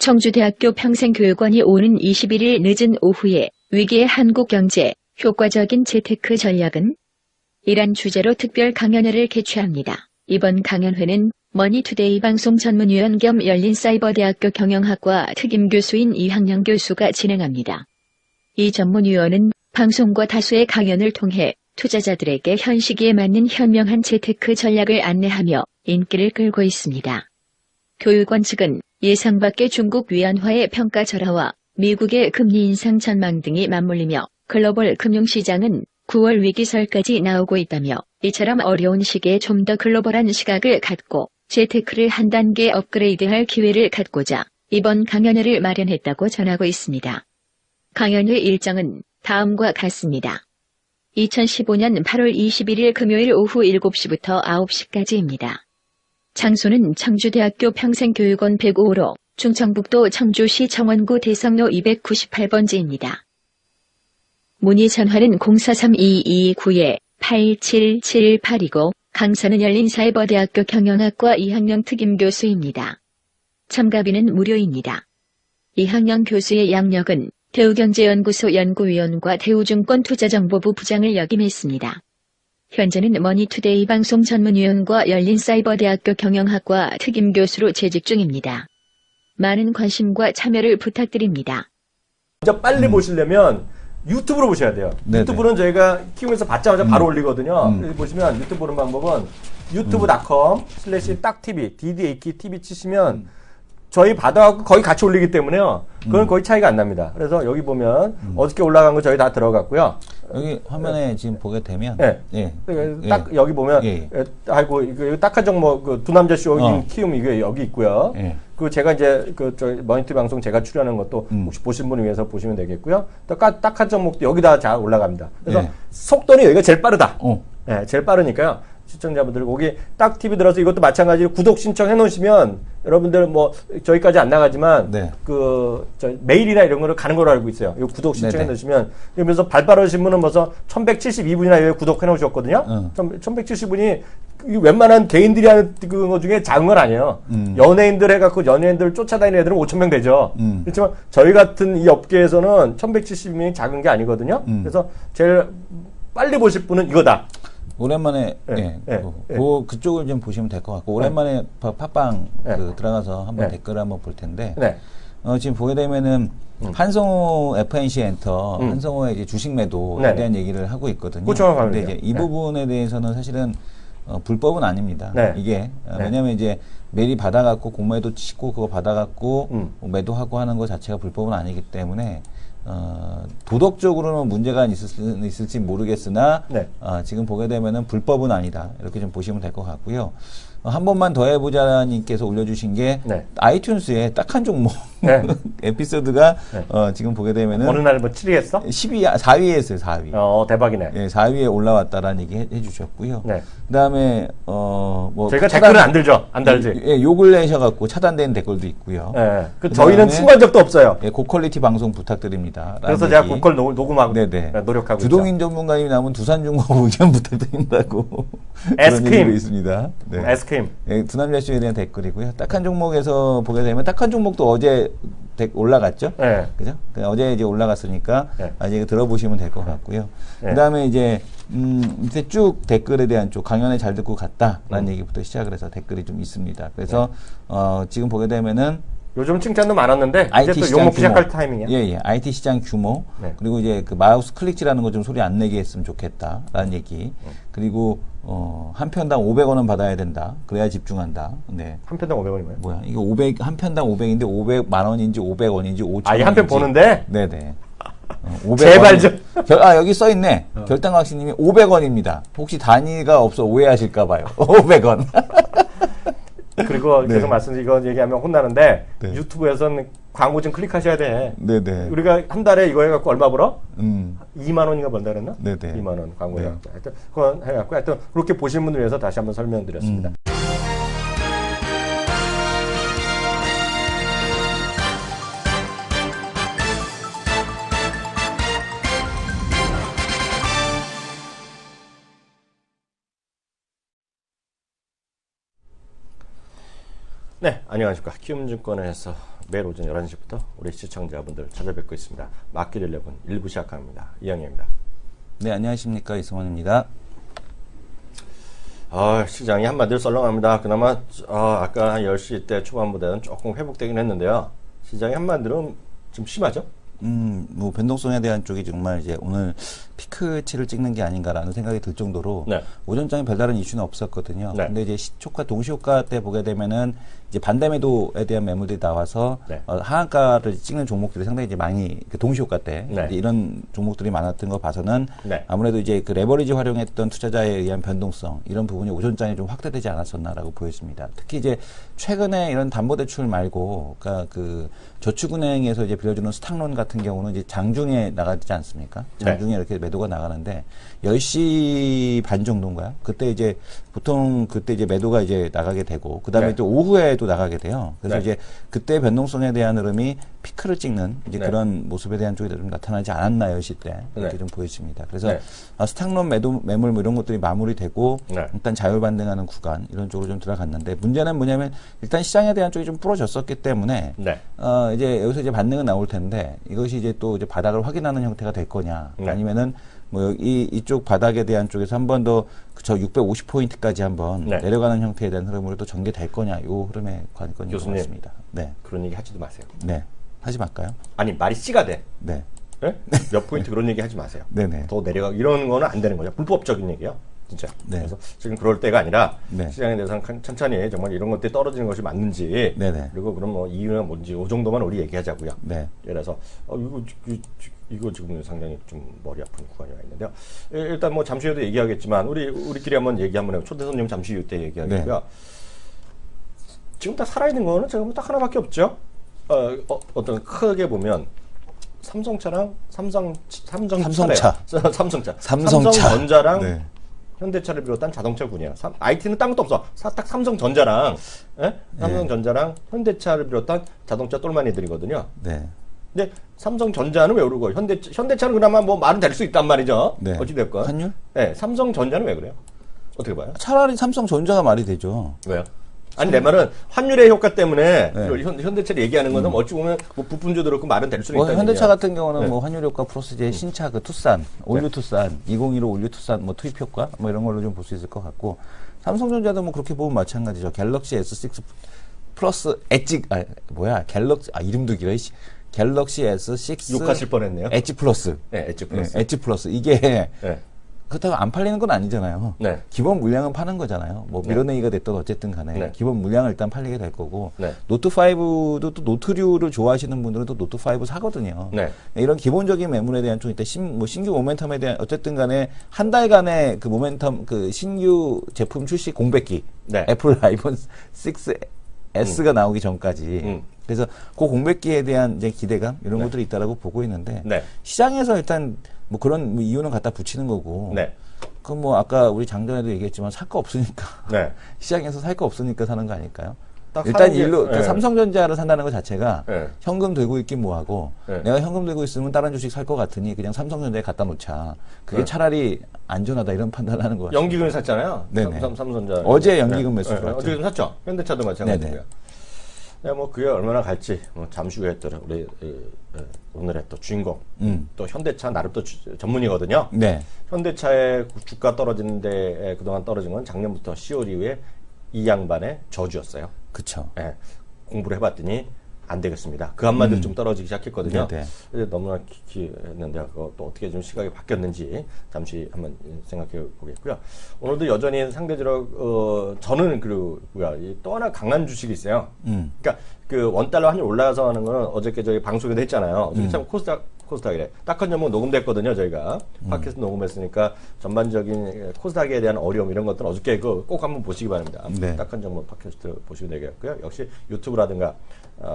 청주대학교 평생교육원이 오는 21일 늦은 오후에 위기의 한국경제, 효과적인 재테크 전략은? 이란 주제로 특별 강연회를 개최합니다. 이번 강연회는 머니투데이 방송 전문위원 겸 열린사이버대학교 경영학과 특임교수인 이항영 교수가 진행합니다. 이 전문위원은 방송과 다수의 강연을 통해 투자자들에게 현 시기에 맞는 현명한 재테크 전략을 안내하며 인기를 끌고 있습니다. 교육원 측은 예상 밖의 중국 위안화의 평가 절하와 미국의 금리 인상 전망 등이 맞물리며 글로벌 금융시장은 9월 위기설까지 나오고 있다며 이처럼 어려운 시기에 좀 더 글로벌한 시각을 갖고 재테크를 한 단계 업그레이드할 기회를 갖고자 이번 강연회를 마련했다고 전하고 있습니다. 강연회 일정은 다음과 같습니다. 2015년 8월 21일 금요일 오후 7시부터 9시까지입니다. 장소는 청주대학교 평생교육원 105로 충청북도 청주시 청원구 대성로 298번지입니다. 문의 전화는 043-2229-8778이고 강사는 열린사이버대학교 경영학과 이항영 특임교수입니다. 참가비는 무료입니다. 이항영 교수의 양력은 대우경제연구소 연구위원과 대우증권투자정보부 부장을 역임했습니다. 현재는 머니투데이 방송 전문위원과 열린사이버대학교 경영학과 특임교수로 재직 중입니다. 많은 관심과 참여를 부탁드립니다. 먼저 빨리 보시려면 유튜브로 보셔야 돼요. 네네. 유튜브는 저희가 키우면서 받자마자 바로 올리거든요. 그래서 보시면 유튜브 보는 방법은 youtube.com/딱TV, DDAKTV 치시면 저희 받아갖고 거의 같이 올리기 때문에요. 그건 거의 차이가 안 납니다. 그래서 여기 보면 어저께 올라간 거 저희 다 들어갔고요. 여기 화면에 지금 보게 되면 딱 여기 보면 아이고 이거 딱한 종목 그 두 남자 쇼 키움 이게 여기 있고요. 그 제가 이제 그 저희 머니투 방송 제가 출연한 것도 혹시 보신 분을 위해서 보시면 되겠고요. 또 딱한 종목도 여기다 잘 올라갑니다. 그래서 속도는 여기가 제일 빠르다. 제일 빠르니까요. 시청자분들 거기 딱 TV 들어서 이것도 마찬가지로 구독 신청해 놓으시면 여러분들 뭐 저희까지 안 나가지만 그 저 메일이나 이런 거를 가는 걸로 알고 있어요. 이 구독 신청해 놓으시면 그러면서 발빠르신 분은 벌써 1172분이나 여기 구독해 놓으셨거든요. 1170분이 웬만한 개인들이 하는 거 중에 작은 건 아니에요. 연예인들 해갖고 연예인들 쫓아다니는 애들은 5,000명 되죠. 그렇지만 저희 같은 이 업계에서는 1170명이 작은 게 아니거든요. 그래서 제일 빨리 보실 분은 이거다. 오랜만에 그쪽을 좀 보시면 될 것 같고 오랜만에 팟빵 들어가서 한번 댓글을 한번 볼 텐데 지금 보게 되면은 한성호 FNC 엔터 한성호의 이제 주식 매도에 대한 얘기를 하고 있거든요. 근데 이제 이 부분에 대해서는 사실은 불법은 아닙니다. 이게 왜냐하면 이제 매리 받아갖고 공매도 치고 그거 받아갖고 매도하고 하는 것 자체가 불법은 아니기 때문에 도덕적으로는 문제가 있을지 모르겠으나 지금 보게 되면은 불법은 아니다 이렇게 좀 보시면 될 것 같고요. 한 번만 더 해보자님께서 올려주신 게 아이튠즈에 딱 한 종목 에피소드가 지금 보게 되면은 어느 날 뭐 7위 했어? 4위에 했어요. 4위. 대박이네. 4위에 올라왔다라는 얘기 해주셨고요. 그다음에 뭐 저희가 댓글은 안 들죠. 안 달지. 욕을 내셔갖고 차단된 댓글도 있고요. 저희는 신고한 적도 없어요. 고퀄리티 방송 부탁드립니다. 그래서 제가 고퀄 녹음하고 노력하고 주동인 전문가님이 나오면 두산중공업 의견 부탁드린다고 그런 얘기도 있습니다. 에스크림. 두 남자 쇼에 대한 댓글이고요. 딱 한 종목에서 보게 되면 딱 한 종목도 어제 올라갔죠. 그죠? 어제 이제 올라갔으니까 아직 들어보시면 될 것 같고요. 그다음에 이제 밑에 쭉 댓글에 대한 쪽 강연에 잘 듣고 갔다라는 얘기부터 시작을 해서 댓글이 좀 있습니다. 그래서 지금 보게 되면은 요즘 칭찬도 많았는데 IT 이제 또 욕먹기 시작할 타이밍이야. IT 시장 규모 그리고 이제 그 마우스 클릭지라는 거 좀 소리 안 내게 했으면 좋겠다라는 얘기. 그리고 한 편당 500원은 받아야 된다. 그래야 집중한다. 한 편당 500원이 뭐야? 이거 한 편당 500인데 500만 원인지 500원인지 5천 원인지. 한 편 보는데? 네네. 500원. 제발 좀. 여기 써 있네. 결당학신님이 500원입니다. 혹시 단위가 없어 오해하실까 봐요. 500원. 그리고 계속 이거 얘기하면 혼나는데 유튜브에서는 광고 좀 클릭하셔야 돼. 우리가 한 달에 이거 해갖고 얼마 벌어? 2만 원인가 번다 그랬나? 2만 원 광고 해갖고. 하여튼 그건 해갖고 하여튼 그렇게 보시는 분들 위해서 다시 한번 설명드렸습니다. 네, 안녕하십니까. 키움증권에서 매일 오전 11시부터 우리 시청자분들 찾아뵙고 있습니다. 마켓 11 1부 시작합니다. 이영희입니다. 네, 안녕하십니까. 이승원입니다. 시장이 한마디로 썰렁합니다. 그나마 아까 한 10시 때 초반보다는 조금 회복되긴 했는데요. 시장이 한마디로 좀 심하죠? 뭐 변동성에 대한 쪽이 정말 이제 오늘 피크치를 찍는 게 아닌가라는 생각이 들 정도로 네. 오전장에 별다른 이슈는 없었거든요. 네. 근데 이제 시초가 동시효과 때 보게 되면은 이제 반대 매도에 대한 매물들이 나와서 네. 하한가를 찍는 종목들이 상당히 이제 많이 동시효과 때 네. 이제 이런 종목들이 많았던 거 봐서는 네. 아무래도 이제 그 레버리지 활용했던 투자자에 의한 변동성 이런 부분이 오전장에 좀 확대되지 않았었나라고 보였습니다. 특히 이제 최근에 이런 담보대출 말고 그러니까 그 저축은행에서 이제 빌려주는 스탁론 같은 경우는 이제 장중에 나가지 않습니까? 장중에 네. 이렇게 매도가 나가는데 10시 반 정도인가요? 그때 이제 보통 그때 이제 매도가 이제 나가게 되고 그다음에 네. 또 오후에 또 나가게 돼요. 그래서 네. 이제 그때 변동성에 대한 흐름이 피크를 찍는 이제 네. 그런 모습에 대한 쪽이 좀 나타나지 않았나 10시 때 이렇게 네. 좀 보여집니다. 그래서 네. 스탁론 매물 뭐 이런 것들이 마무리되고 네. 일단 자율 반등하는 구간 이런 쪽으로 좀 들어갔는데 문제는 뭐냐면 일단 시장에 대한 쪽이 좀 부러졌었기 때문에 네. 이제 여기서 이제 반등은 나올 텐데 이것이 이제 또 이제 바닥을 확인하는 형태가 될 거냐 네. 아니면은 뭐 이쪽 바닥에 대한 쪽에서 한 번 더 저 650포인트까지 한번 네. 내려가는 형태에 대한 흐름으로 또 전개될 거냐 요 흐름에 관건인 것 교수님. 같습니다. 네, 그런 얘기 하지도 마세요. 네, 하지 말까요? 아니, 말이 씨가 돼. 네, 네? 몇 포인트 그런 얘기 하지 마세요. 네네. 더 내려가 이런 거는 안 되는 거죠. 불법적인 얘기요. 진짜. 네. 그래서 지금 그럴 때가 아니라 네. 시장에 대해서 천천히 정말 이런 것들이 떨어지는 것이 맞는지 네네. 그리고 그럼 뭐 이유가 뭔지 이 정도만 우리 얘기하자고요. 네. 그래서 이거 지금 상당히 좀 머리 아픈 구간이 와 있는데요. 일단 뭐 잠시 후에도 얘기하겠지만 우리끼리 한번 얘기 한번 해요. 초대 손님 잠시 후 때 얘기하고요. 지금 딱 살아있는 거는 지금 딱 하나밖에 없죠. 어떤 크게 보면 삼성차랑 삼성전자랑 네. 현대차를 비롯한 자동차군이야. IT는 딴 것도 없어. 딱 삼성전자랑 삼성전자랑 현대차를 비롯한 자동차 똘마니들이거든요. 네. 근데 삼성전자는 왜 오르고 현대차는 그나마 뭐 말은 될 수 있단 말이죠. 네. 어찌 됐건. 환율? 네. 삼성전자는 왜 그래요? 어떻게 봐요? 차라리 삼성전자가 말이 되죠. 왜요? 아니 내 말은 환율의 효과 때문에 네. 현대차를 얘기하는 거는 어찌 보면 뭐 부품주도 그렇고 말은 될 수는 있다. 현대차 같은 경우는 네. 뭐 환율 효과 플러스 이제 신차 그 투싼, 올류 투싼, 2015 올류 투싼 뭐 투입 효과 뭐 이런 걸로 좀 볼 수 있을 것 같고 삼성전자도 뭐 그렇게 보면 마찬가지죠. 갤럭시 S6 플러스 엣지 갤럭시 이름도 길어. 갤럭시 S6 욕하실 뻔했네요. 엣지 플러스. 네, 엣지 플러스. 네, 엣지 플러스. 이게 네. 그렇다고 안 팔리는 건 아니잖아요. 네. 기본 물량은 파는 거잖아요. 뭐 밀어내기가 됐든 어쨌든 간에 네. 기본 물량을 일단 팔리게 될 거고 네. 노트5도 또 노트류를 좋아하시는 분들은 또 노트5 사거든요. 네. 이런 기본적인 매물에 대한 좀 이따 신규 모멘텀에 대한 어쨌든 간에 한 달간의 그 모멘텀 그 신규 제품 출시 공백기 네. 애플 아이폰 6S가 나오기 전까지 그래서 그 공백기에 대한 이제 기대감 이런 네. 것들이 있다라고 보고 있는데 네. 시장에서 일단 뭐 그런 이유는 갖다 붙이는 거고. 네. 그 뭐 아까 우리 장전에도 얘기했지만 살 거 없으니까 네. 시장에서 살 거 없으니까 사는 거 아닐까요? 딱 일단 사는 게- 일로 네. 삼성전자를 산다는 것 자체가 네. 현금 들고 있긴 뭐하고 네. 내가 현금 들고 있으면 다른 주식 살 것 같으니 그냥 삼성전자에 갖다 놓자. 그게 네. 차라리 안전하다 이런 판단을 하는 것 같아요. 연기금 샀잖아요. 네네. 삼성전자. 어제 연기금 매수 들어왔죠. 어제 좀 샀죠. 현대차도 마찬가지고요. 네네. 네, 뭐 그게 얼마나 갈지 뭐 잠시 후에 또 우리 오늘의 또 주인공 또 현대차 나름 또 전문이거든요. 네. 현대차의 주가 떨어지는데 그동안 떨어진 건 작년부터 10월 이후에 이 양반의 저주였어요. 그쵸. 예, 공부를 해봤더니 안 되겠습니다. 그 한마디로 좀 떨어지기 시작했거든요. 네네. 이제 너무나 기했는데 또 어떻게 좀 시각이 바뀌었는지 잠시 한번 생각해 보겠고요. 오늘도 여전히 상대적으로 저는 또 하나 강한 주식이 있어요. 그러니까 그 원달러 환율 올라가서 하는 거는 어저께 저희 방송에도 했잖아요. 어저께 참 코스닥이래. 딱한 전목 녹음됐거든요, 저희가. 팟캐스트 녹음했으니까 전반적인 코스닥에 대한 어려움 이런 것들은 어저께 꼭 한번 보시기 바랍니다. 네. 딱한 전목 팟캐스트 보시면 되겠고요. 역시 유튜브라든가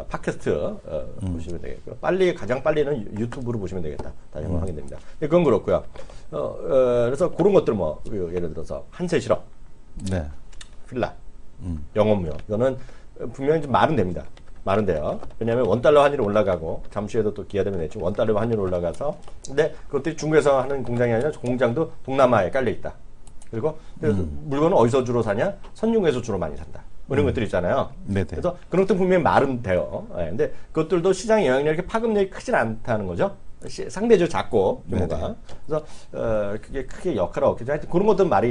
팟캐스트 보시면 되겠고요. 가장 빨리는 유튜브로 보시면 되겠다. 다시 한번 확인됩니다. 네, 그건 그렇고요. 그래서 그런 것들 예를 들어서 한세실업, 네. 필라, 영업무역 이거는 분명히 좀 말은 됩니다. 말은 돼요. 왜냐하면 원달러 환율이 올라가고 잠시 후에도 또 기회가 되면 되죠. 원달러 환율이 올라가서 근데 그것들이 중국에서 하는 공장이 아니라 공장도 동남아에 깔려 있다. 그리고 물건은 어디서 주로 사냐? 선중국에서 주로 많이 산다. 뭐 이런 것들 있잖아요. 네네. 그래서 그런 것도 분명히 말은 돼요. 네, 근데 그것들도 시장의 영향력이 파급력이 크진 않다는 거죠. 상대적으로 작고 규모가. 그래서 그게 크게 역할을 얻겠죠. 하여튼 그런 것들은 말이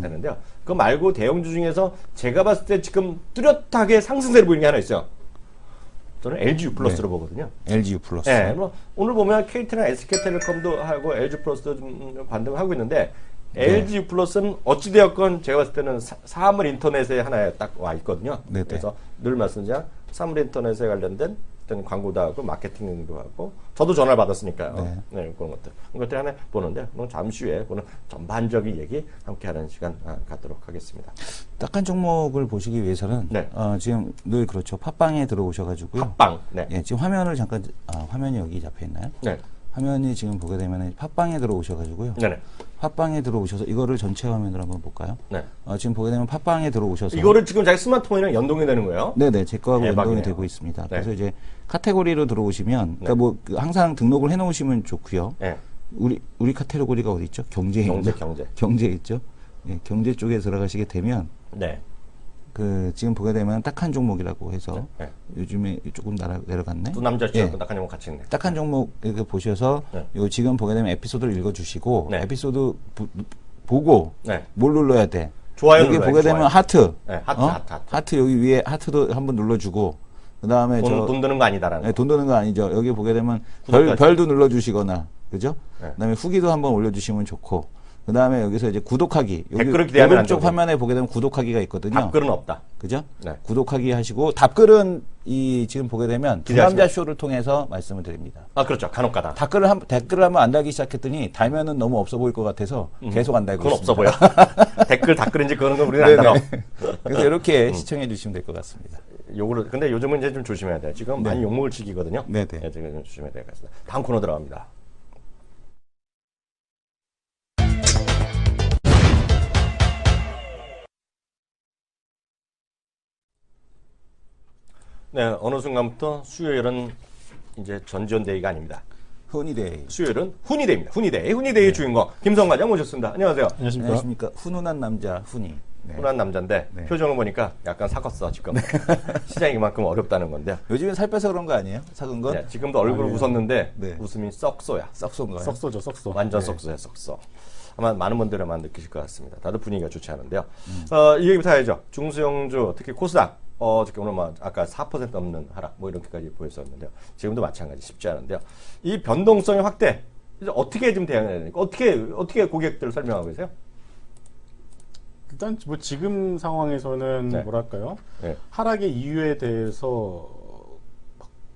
되는데요. 그거 말고 대형주 중에서 제가 봤을 때 지금 뚜렷하게 상승세를 보이는 게 하나 있어요. 저는 LG U 플러스로 보거든요. LG U 플러스. 네, 뭐 오늘 보면 KT나 SK텔레콤도 하고 LG 플러스도 좀 반등을 하고 있는데 LG U 플러스는 어찌되었건 제가 봤을 때는 사물 인터넷에 하나에 딱 와 있거든요. 네네. 그래서 늘 말씀드리자 사물 인터넷에 관련된 어떤 광고도 하고 마케팅도 하고 저도 전화를 받았으니까요. 네, 그런 것들 하나 보는데 그럼 잠시 후에 그런 전반적인 얘기 함께하는 시간 갖도록 하겠습니다. 딱한 종목을 보시기 위해서는 지금 늘 그렇죠. 팟빵에 들어오셔가지고요. 팟빵. 네. 예, 지금 화면을 잠깐 화면이 여기 잡혀 있나요? 네. 화면이 지금 보게 되면 팟빵에 들어오셔가지고요. 네네. 팟빵에 들어오셔서 이거를 전체 화면으로 한번 볼까요? 네. 지금 보게 되면 팟빵에 들어오셔서 이거를 지금 자기 스마트폰이랑 연동이 되는 거예요? 네네, 제 거하고 연동이 되고 있습니다. 네. 그래서 이제 카테고리로 들어오시면, 그러니까 뭐 항상 등록을 해놓으시면 좋고요. 네. 우리 카테고리가 어디 있죠? 경제 있죠? 네, 경제 쪽에 들어가시게 되면, 네. 지금 보게 되면 딱한 종목이라고 해서 요즘에 조금 내려갔네. 두 남자 씨하고 딱한 종목 같이 있네. 딱한 종목 이렇게 보셔서 요 지금 보게 되면 에피소드를 읽어주시고 에피소드 보고 뭘 눌러야 돼? 좋아요. 여기 보게 되면 하트. 하트 여기 위에 하트도 한번 눌러주고 그 다음에 돈 드는 거 아니다라는. 돈 드는 거 아니죠. 여기 보게 되면 별도 눌러주시거나 그죠? 그다음에 후기도 한번 올려주시면 좋고. 그 다음에 여기서 이제 구독하기. 여기 오른쪽 화면에 보게 되면 구독하기가 있거든요. 답글은 없다. 그죠? 네. 구독하기 하시고, 답글은 지금 보게 되면 두남자 쇼를 통해서 말씀을 드립니다. 그렇죠. 간혹가다. 댓글을 한번 안 달기 시작했더니 달면은 너무 없어 보일 것 같아서 계속 안 달고 그건 있습니다. 없어 보여. 댓글인지 그런 거 우리는 안 달아. 그래서 이렇게 시청해 주시면 될 것 같습니다. 근데 요즘은 이제 좀 조심해야 돼요. 지금 많이 욕먹을 시기거든요. 네네. 지금 좀 조심해야 될 것 같습니다. 다음 코너 들어갑니다. 네, 어느 순간부터 수요일은 이제 전지현데이가 아닙니다. 훈이데이. 수요일은 훈이데이입니다. 훈이데이의 주인공 김성 과장 모셨습니다. 안녕하세요. 안녕하십니까. 훈훈한 남자 훈이. 훈한 남자인데 표정을 보니까 약간 삭았어 지금. 시장이 그만큼 어렵다는 건데요. 요즘엔 살 빼서 그런 거 아니에요? 삭은 건? 네, 지금도 얼굴 웃었는데 웃음이 썩소야. 썩소인가요? 썩소죠, 썩소. 완전 썩소야, 썩소. 아마 많은 분들이 아마 느끼실 것 같습니다. 다들 분위기가 좋지 않은데요. 이 얘기부터 해야죠. 중소형주, 특히 코스닥. 어저께 오늘 아까 4% 넘는 하락 뭐 이렇게까지 보였었는데요. 지금도 마찬가지 쉽지 않은데요. 이 변동성의 확대 이제 어떻게 좀 대응해야 됩니까? 어떻게 고객들 설명하고 계세요? 일단 뭐 지금 상황에서는 뭐랄까요? 하락의 이유에 대해서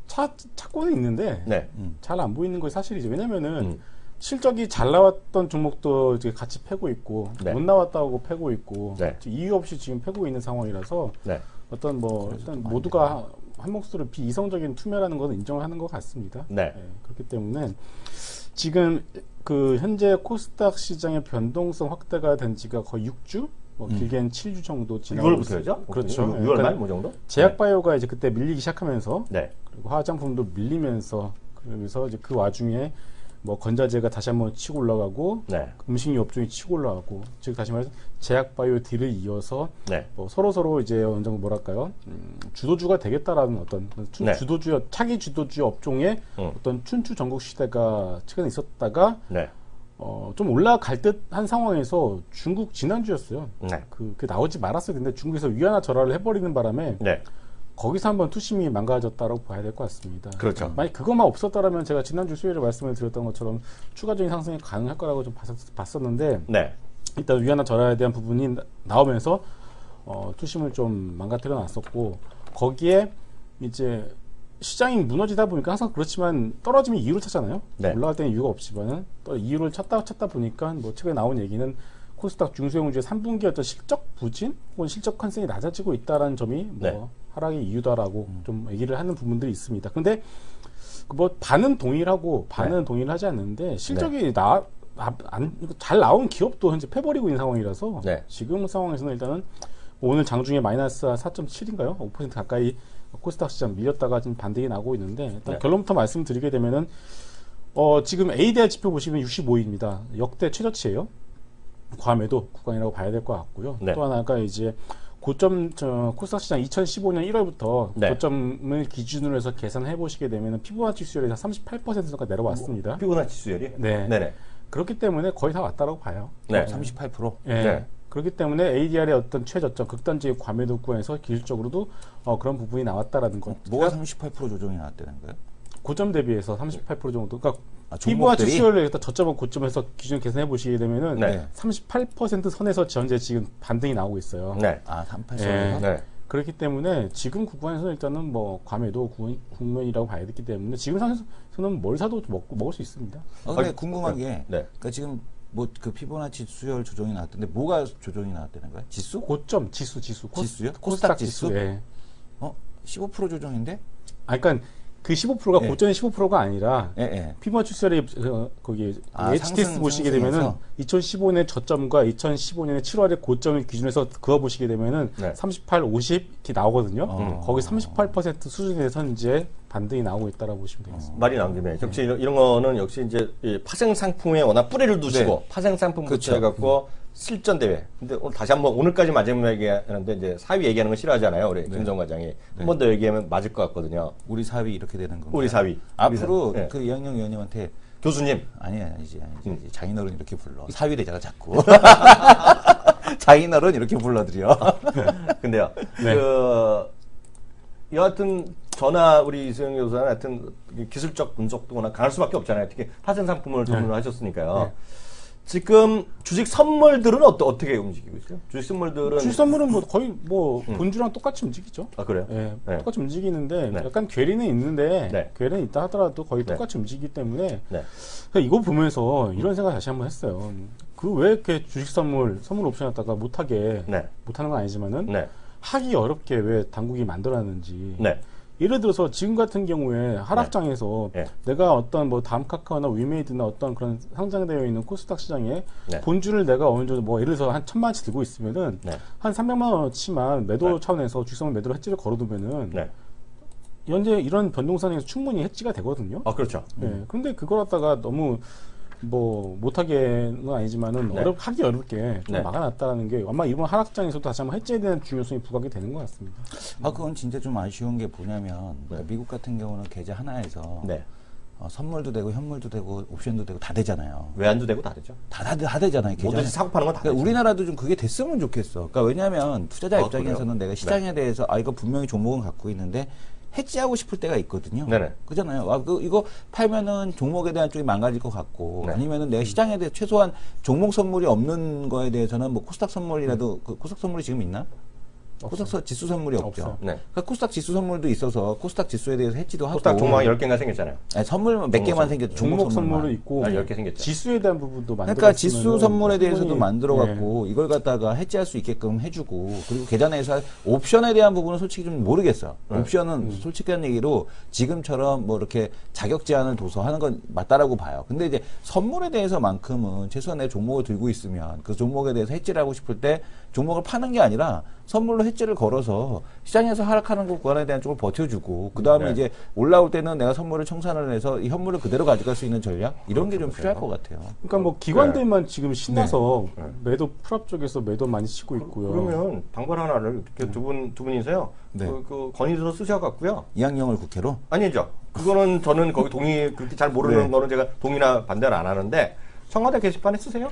찾고는 있는데 잘 안 보이는 게 사실이죠. 왜냐면은 실적이 잘 나왔던 종목도 이제 같이 패고 있고 못 나왔다고 패고 있고 이유 없이 지금 패고 있는 상황이라서 어떤 일단 모두가 한 몫으로 비이성적인 투매라는 것은 인정을 하는 것 같습니다. 그렇기 때문에 지금 현재 코스닥 시장의 변동성 확대가 된 지가 거의 6주? 길게는 7주 정도 지나고 6월부터죠? 그렇죠. 6월 말 뭐 정도? 제약바이오가 이제 그때 밀리기 시작하면서 그리고 화장품도 밀리면서 그러면서 이제 그 와중에 뭐 건자재가 다시 한번 치고 올라가고 음식료 업종이 치고 올라가고 즉 다시 말해서 제약바이오 딜을 이어서 뭐 서로 이제 어느 정도 뭐랄까요 주도주가 되겠다라는 어떤 차기 주도주 업종의 어떤 춘추 전국 시대가 최근에 있었다가 좀 올라갈 듯한 상황에서 중국 지난주였어요. 그 나오지 말았어야 되는데 중국에서 위안화 절하를 해버리는 바람에 거기서 한번 투심이 망가졌다고 봐야 될 것 같습니다. 그렇죠. 만약 그것만 없었다면 제가 지난주 수요일에 말씀을 드렸던 것처럼 추가적인 상승이 가능할 거라고 좀 봤었는데 일단 위안화 절하에 대한 부분이 나오면서 투심을 좀 망가뜨려 놨었고 거기에 이제 시장이 무너지다 보니까 항상 그렇지만 떨어지면 이유를 찾잖아요. 올라갈 때는 이유가 없지만은 또 이유를 찾다 보니까 뭐 최근에 나온 얘기는 코스닥 중소형주의 3분기 어떤 실적 부진 혹은 실적 컨센이 낮아지고 있다라는 점이 뭐 하락의 이유다라고 좀 얘기를 하는 부분들이 있습니다. 근데 뭐 반은 동일하고 반은 동일하지 않는데 실적이 잘 나온 기업도 현재 패버리고 있는 상황이라서 지금 상황에서는 일단은 오늘 장중에 마이너스 4.7인가요? 5% 가까이 코스닥 시장 밀렸다가 지금 반등이 나고 있는데 일단 결론부터 말씀드리게 되면은 지금 ADR 지표 보시면 65입니다. 역대 최저치예요. 과매도 구간이라고 봐야 될 것 같고요. 또 하나가 이제 고점 코스닥 시장 2015년 1월부터 네. 고점을 기준으로 해서 계산해 보시게 되면 피보나치 수열이 한 38%가 내려왔습니다. 피보나치 수열이? 네. 네네. 그렇기 때문에 거의 다 왔다라고 봐요. 네. 38%? 네. 네. 그렇기 때문에 ADR의 어떤 최저점, 극단적인 과매도권에서 기술적으로도 그런 부분이 나왔다라는 것. 뭐가 38% 조정이 나왔다는 거예요? 고점 대비해서 38% 정도. 그러니까 종목들이? 피보나치 수열을 일단 저점을 고점에서 기준 계산해 보시게 되면은 네. 38% 선에서 현재 지금 반등이 나오고 있어요. 네. 아, 38%에서? 네. 네. 그렇기 때문에 지금 구간에서는 일단은 뭐 과매도 국면이라고 봐야 되기 때문에 지금 상황에서는 뭘 사도 먹을 수 있습니다. 근데 궁금한 게, 네. 그러니까 지금 뭐 그 피보나치 수열 조정이 나왔던데 뭐가 조정이 나왔다는 거야? 지수? 고점 지수. 지수요? 코스닥 지수. 예. 15% 조정인데? 그러니까 그 15%가 예. 고점의 15%가 아니라 예, 예. 피보나치 수열이 거기 HTS 상승, 보시게 상승해서? 되면은 2015년 저점과 2015년의 7월의 고점을 기준해서 그거 보시게 되면은 네. 38, 50 이렇게 나오거든요. 어. 거기 38% 수준에서 이제 반등이 나오고 있다라고 보시면 되겠습니다. 말이 나온 김에 역시 이런 거는 역시 이제 이 파생 상품에 워낙 뿌리를 두시고 네. 파생 상품부터 그쵸. 해갖고 실전 대회. 근데 오늘 다시 한번 오늘까지 마지막 얘기하는데 이제 사위 얘기하는 거 싫어하잖아요. 우리 김정 과장이 한 번 더 얘기하면 맞을 것 같거든요. 우리 사위 이렇게 되는 건가요? 우리 사위. 앞으로 네. 그 이학영 의원님한테 교수님. 아니지. 장인어른 이렇게 불러. 사위 되잖아, 자꾸. 장인어른 이렇게 불러드려. 근데요. 네. 여하튼 저나 우리 이수영 교수는 하여튼 기술적 분석도 워낙 강할 수밖에 없잖아요. 특히 파생 상품을 전문으로 하셨으니까요. 네. 지금 주식 선물들은 어떻게 움직이고 있어요? 주식 선물들은 주식 선물은 뭐 거의 뭐 본주랑 똑같이 움직이죠. 아 그래요? 예, 네. 똑같이 움직이는데 네. 약간 괴리는 있는데 네. 괴리는 있다 하더라도 거의 네. 똑같이 움직이기 때문에 네. 그러니까 이거 보면서 이런 생각 다시 한번 했어요. 그 왜 이렇게 주식 선물 옵션 갖다가 못하는 건 아니지만은 네. 하기 어렵게 왜 당국이 만들어놨는지. 네. 예를 들어서 지금 같은 경우에 하락장에서 네. 내가 어떤 뭐 다음카카오나 위메이드나 어떤 그런 상장되어 있는 코스닥 시장에 네. 본주를 내가 어느 정도 뭐 예를 들어서 한 1,000만 원치 들고 있으면은 네. 한 300만 원어치만 매도 네. 차원에서 주식선물 매도를 해지를 걸어두면은 네. 현재 이런 변동성에서 충분히 해지가 되거든요. 아 그렇죠. 네. 그런데 그걸 갖다가 너무 뭐 못하게는 아니지만은 네. 하기 어렵게 좀 네. 막아놨다는 게 아마 이번 하락장에서도 다시 한번 해지에 대한 중요성이 부각이 되는 것 같습니다. 그건 진짜 좀 아쉬운 게 뭐냐면 미국 같은 경우는 계좌 하나에서 네. 선물도 되고 현물도 되고 옵션도 되고 다 되잖아요. 외환도 되고 다 되죠. 다 되잖아요. 계좌. 뭐든지 사고 파는 건 다. 그러니까 우리나라도 좀 그게 됐으면 좋겠어. 그러니까 왜냐하면 투자자 입장에서는 그래요? 내가 시장에 대해서 이거 분명히 종목은 갖고 있는데 해지하고 싶을 때가 있거든요. 네네. 그잖아요. 이거 팔면은 종목에 대한 쪽이 망가질 것 같고 네. 아니면은 내가 시장에 대해 최소한 종목 선물이 없는 거에 대해서는 뭐 코스닥 선물이라도 그 코스닥 선물이 지금 있나? 코스닥 지수 선물이 없죠. 없어요. 네. 그러니까 코스닥 지수 선물도 있어서 코스닥 지수에 대해서 해지도 하고. 코스닥 종목이 10개가 생겼잖아요. 아니, 선물 몇 개만 생겼죠. 종목 선물만. 선물은 있고 10개 생겼죠. 지수에 대한 부분도 만들어. 그러니까 지수 선물에 대해서도 만들어 갖고 이걸 갖다가 해지할 수 있게끔 해주고 그리고 계좌 내에서 옵션에 대한 부분은 솔직히 좀 모르겠어. 옵션은 솔직한 얘기로 지금처럼 뭐 이렇게 자격 제한을 둬서 하는 건 맞다라고 봐요. 근데 이제 선물에 대해서만큼은 최소한 내 종목을 들고 있으면 그 종목에 대해서 해지를 하고 싶을 때 종목을 파는 게 아니라 선물로 해지를 걸어서 시장에서 하락하는 구간에 대한 쪽을 버텨주고 그 다음에 네. 이제 올라올 때는 내가 선물을 청산을 해서 이 현물을 그대로 가져갈 수 있는 전략 이런 게 좀 필요할 것 같아요. 그러니까 뭐 기관들만 지금 신나서 매도 풀업 쪽에서 매도 많이 치고 있고요. 그러면 방법 하나를 이렇게 두 분이서요. 네. 그 건의서 쓰셔갖고요. 이학영을 국회로? 아니죠. 그거는 저는 거기 동의 그렇게 잘 모르는 네. 거는 제가 동의나 반대를 안 하는데 청와대 게시판에 쓰세요.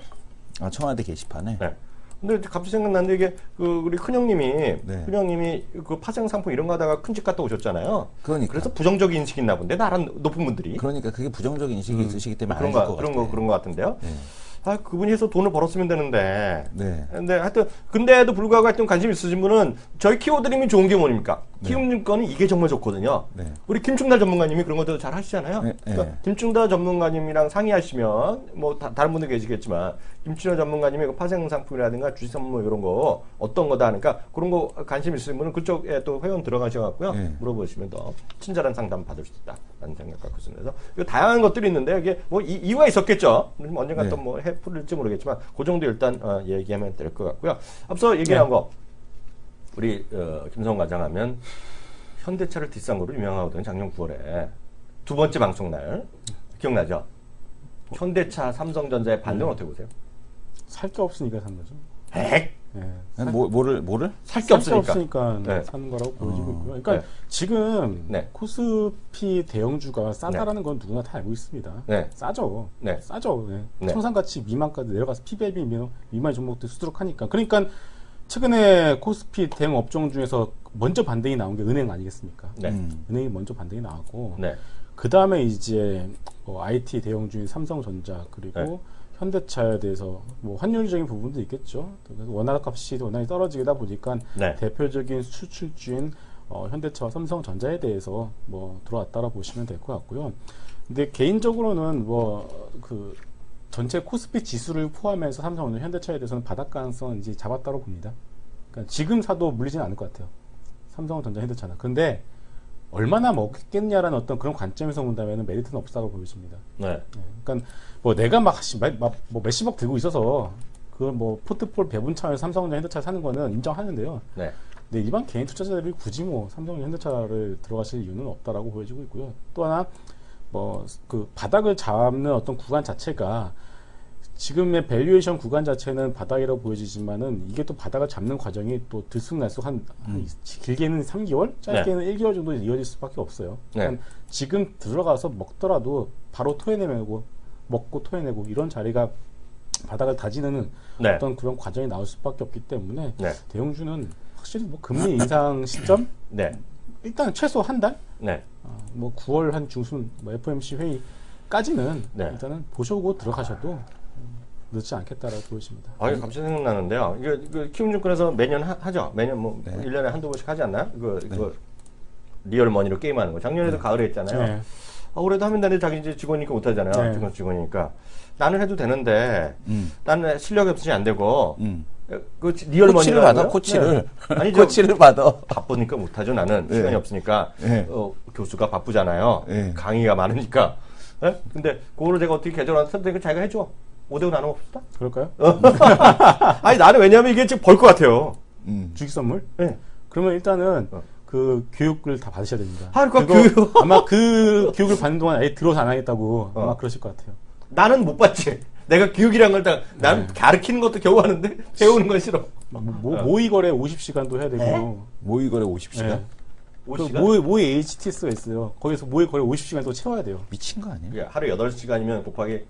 청와대 게시판에? 네. 근데 갑자기 생각났는데 이게 우리 큰형님이 그 파생 상품 이런 거 하다가 큰 집 갔다 오셨잖아요. 그러니까. 그래서 부정적인 인식이 있나 본데 나란 높은 분들이 그러니까 그게 부정적인 인식이 있으시기 때문에 그런 거 같은데요. 네. 그분이 해서 돈을 벌었으면 되는데. 네. 근데 하여튼 근데도 불구하고 하여튼 관심 있으신 분은 저희 키워드림이 좋은 게 뭐입니까? 키움님 거는 이게 정말 좋거든요. 네. 우리 김충달 전문가님이 그런 것도 잘 하시잖아요. 네, 그러니까 네. 김충달 전문가님이랑 상의하시면 뭐 다른 분들 계시겠지만 김충달 전문가님이 그 파생 상품이라든가 주식 선물 이런 거 어떤 거다 하니까 그런 거 관심 있으신 분은 그쪽에 또 회원 들어가셔갖고요. 네. 물어보시면 더 친절한 상담 받을 수 있다라는 생각 갖고 있습니다. 그래서 다양한 것들이 있는데 이게 뭐 이유가 있었겠죠. 언젠가 네. 또 뭐 풀릴지 모르겠지만 그 정도 일단 얘기하면 될 것 같고요. 앞서 얘기한 거 우리 김성환 과장 하면 현대차를 디싼 거로 유명하거든요. 작년 9월에 두 번째 방송 날 기억나죠? 현대차, 삼성전자의 반응 어떻게 보세요? 살 게 없으니까 산 거죠. 핵 네. 뭐를? 살 게 없으니까. 사는 거라고 보여지고 있고요. 그러니까 지금 코스피 대형주가 싸다라는 건 누구나 다 알고 있습니다. 싸죠. 싸죠. 청산가치 미만까지 내려가서 PBR 미만 종목들 수두룩하니까. 그러니까 최근에 코스피 대형 업종 중에서 먼저 반등이 나온 게 은행 아니겠습니까? 은행이 먼저 반등이 나왔고 그 다음에 이제 뭐 IT 대형주인 삼성전자 그리고 현대차에 대해서 뭐 환율적인 부분도 있겠죠. 원화값이 워낙 떨어지다 보니까 대표적인 수출주인 현대차와 삼성전자에 대해서 뭐 들어왔다라 보시면 될 것 같고요. 근데 개인적으로는 뭐 그 전체 코스피 지수를 포함해서 삼성전자, 현대차에 대해서는 바닥 가능성은 이제 잡았다고 봅니다. 그러니까 지금 사도 물리지는 않을 것 같아요. 삼성전자, 현대차는. 그런데 얼마나 먹겠냐라는 어떤 그런 관점에서 본다면 메리트는 없다고 보여집니다. 그러니까 뭐 내가 막 몇십억 들고 있어서 그 뭐 포트폴 배분 차원에서 삼성전자, 현대차 사는 거는 인정하는데요. 근데 일반 개인 투자자들이 굳이 뭐 삼성전자, 현대차를 들어가실 이유는 없다라고 보여지고 있고요. 또 하나 뭐 그 바닥을 잡는 어떤 구간 자체가 지금의 밸류에이션 구간 자체는 바닥이라고 보여지지만은 이게 또 바닥을 잡는 과정이 또 들쑥날쑥 한 길게는 3개월, 짧게는 1개월 정도 이어질 수밖에 없어요. 그러니까 지금 들어가서 먹더라도 바로 토해내고 먹고 토해내고 이런 자리가 바닥을 다지는 어떤 그런 과정이 나올 수밖에 없기 때문에 대형주는 확실히 뭐 금리 인상 시점 일단 최소 한 달, 뭐 9월 한 중순 뭐 FOMC 회의까지는 일단은 보셔고 들어가셔도 늦지 않겠다라고 보여집니다. 갑자기 생각나는데요. 이거 키움증권에서 매년 하죠. 매년 뭐 1년에 한두 번씩 하지 않나요? 이거 리얼머니로 게임하는 거. 작년에도 가을에 했잖아요. 올해도 하면 되는데 자기 이제 직원이니까 못 하잖아요. 직원이니까. 나는 해도 되는데 나는 실력이 없으니 안 되고 그 리얼머니로 코치를 받아. 코치를. 아니 코치를 받아. 바쁘니까 못 하죠. 나는 시간이 없으니까. 교수가 바쁘잖아요. 강의가 많으니까. 근데 그거를 제가 어떻게 개조하는 선택을 자기가 해줘. 5대5 나눠 봅시다. 그럴까요? 아니 나는 왜냐면 이게 지금 벌 것 같아요. 주식 선물? 그러면 일단은 그 교육을 다 받으셔야 됩니다. 교육. 아마 그 교육을 받는 동안 아예 들어서 안 하겠다고 아마 그러실 것 같아요. 나는 못 받지. 내가 교육이란 걸 나는 가르치는 것도 겨우 하는데 배우는 건 싫어. 모의 거래 50시간도 해야 되고. 모의 거래 50시간? 50시간? 모의 HTS가 있어요. 거기서 모의 거래 50시간 또 채워야 돼요. 미친 거 아니에요? 하루 8시간이면 곱하기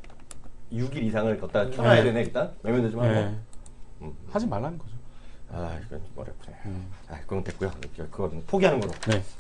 6일 이상을 걷다 켜놔야 되네 일단. 외면되지 말고. 하지 말라는 거죠. 이건 어렵네. 그건 됐고요. 그건 포기하는 걸로.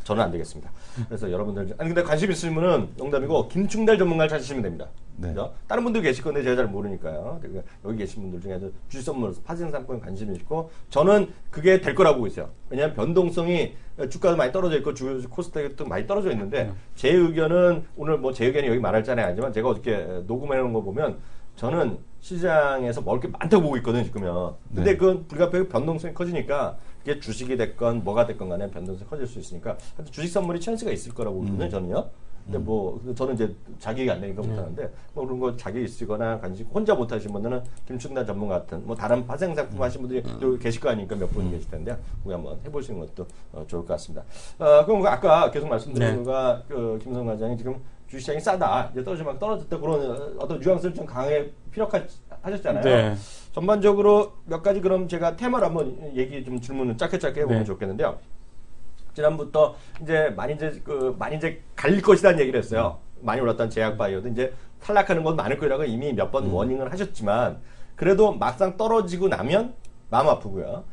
저는 안 되겠습니다. 그래서 여러분들 근데 관심 있으면은 농담이고 김충달 전문가를 찾으시면 됩니다. 그죠? 다른 분들 계실 건데 제가 잘 모르니까요. 여기 계신 분들 중에서 주식 선물, 파생 상품에 관심이 있고 저는 그게 될 거라고 보고 있어요. 왜냐하면 변동성이 주가도 많이 떨어져 있고 코스닥도 많이 떨어져 있는데 제 의견은 오늘 뭐 제 의견이 여기 말할 자리는 아니지만 제가 어저께 녹음해 놓은 거 보면 저는 시장에서 먹을 게 많다고 보고 있거든요, 지금은. 근데 그건 불가피하게 변동성이 커지니까 그게 주식이 됐건 뭐가 됐건 간에 변동성이 커질 수 있으니까 하여튼 주식 선물이 찬스가 있을 거라고 보거든요, 저는요. 근데 뭐 저는 이제 자격이 안 되니까 못하는데 뭐 그런 거 자격이 있으거나 관심 혼자 못하신 분들은 김충달 전문가 같은 뭐 다른 파생 상품 하신 분들이 또 계실 거 아니니까 몇 분 계실 텐데 그거 한번 해보시는 것도 좋을 것 같습니다. 그럼 아까 계속 말씀드린 거가 김성 과장이 지금 주식시장이 싸다 이제 떨어졌다 그런 어떤 뉘앙스를 좀 강하게 피력하셨잖아요. 전반적으로 몇 가지 그럼 제가 테마를 한번 질문을 짧게 해보면 좋겠는데요. 지난부터 이제 많이 이제 갈릴 것이라는 얘기를 했어요. 많이 올랐던 제약바이오도 이제 탈락하는 건 많을 거라고 이미 몇 번 워닝을 하셨지만 그래도 막상 떨어지고 나면 마음 아프고요.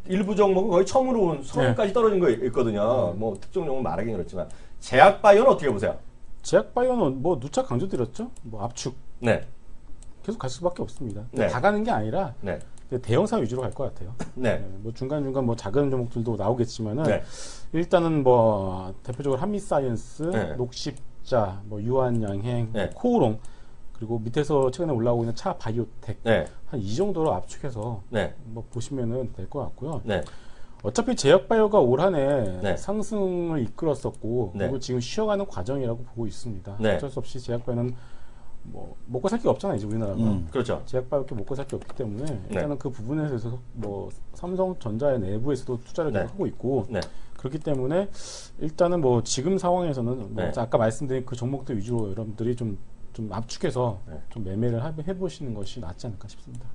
일부 종목은 거의 처음으로 온 서울까지 떨어진 거 있거든요. 뭐 특정 종목 말하기는 그렇지만 제약바이오는 어떻게 보세요? 제약바이오는 뭐 누차 강조드렸죠. 뭐 압축. 계속 갈 수밖에 없습니다. 다 가는 게 아니라 대형사 위주로 갈 것 같아요. 뭐 중간중간 뭐 작은 종목들도 나오겠지만은 일단은 뭐 대표적으로 한미사이언스, 녹십자, 뭐 유한양행, 코오롱 그리고 밑에서 최근에 올라오고 있는 차바이오텍 한 이 정도로 압축해서 뭐 보시면은 될 것 같고요. 어차피 제약바이오가 올 한 해 상승을 이끌었었고 그리고 지금 쉬어가는 과정이라고 보고 있습니다. 어쩔 수 없이 제약바이오는 뭐 먹고 살 게 없잖아요, 이제 우리나라가. 그렇죠. 제약바이오밖에 먹고 살 게 없기 때문에 일단은 그 부분에 대해서 뭐 삼성전자의 내부에서도 투자를 계속 하고 있고 그렇기 때문에 일단은 뭐 지금 상황에서는 뭐 아까 말씀드린 그 종목들 위주로 여러분들이 좀 좀 압축해서 좀 매매를 해보시는 것이 낫지 않을까 싶습니다.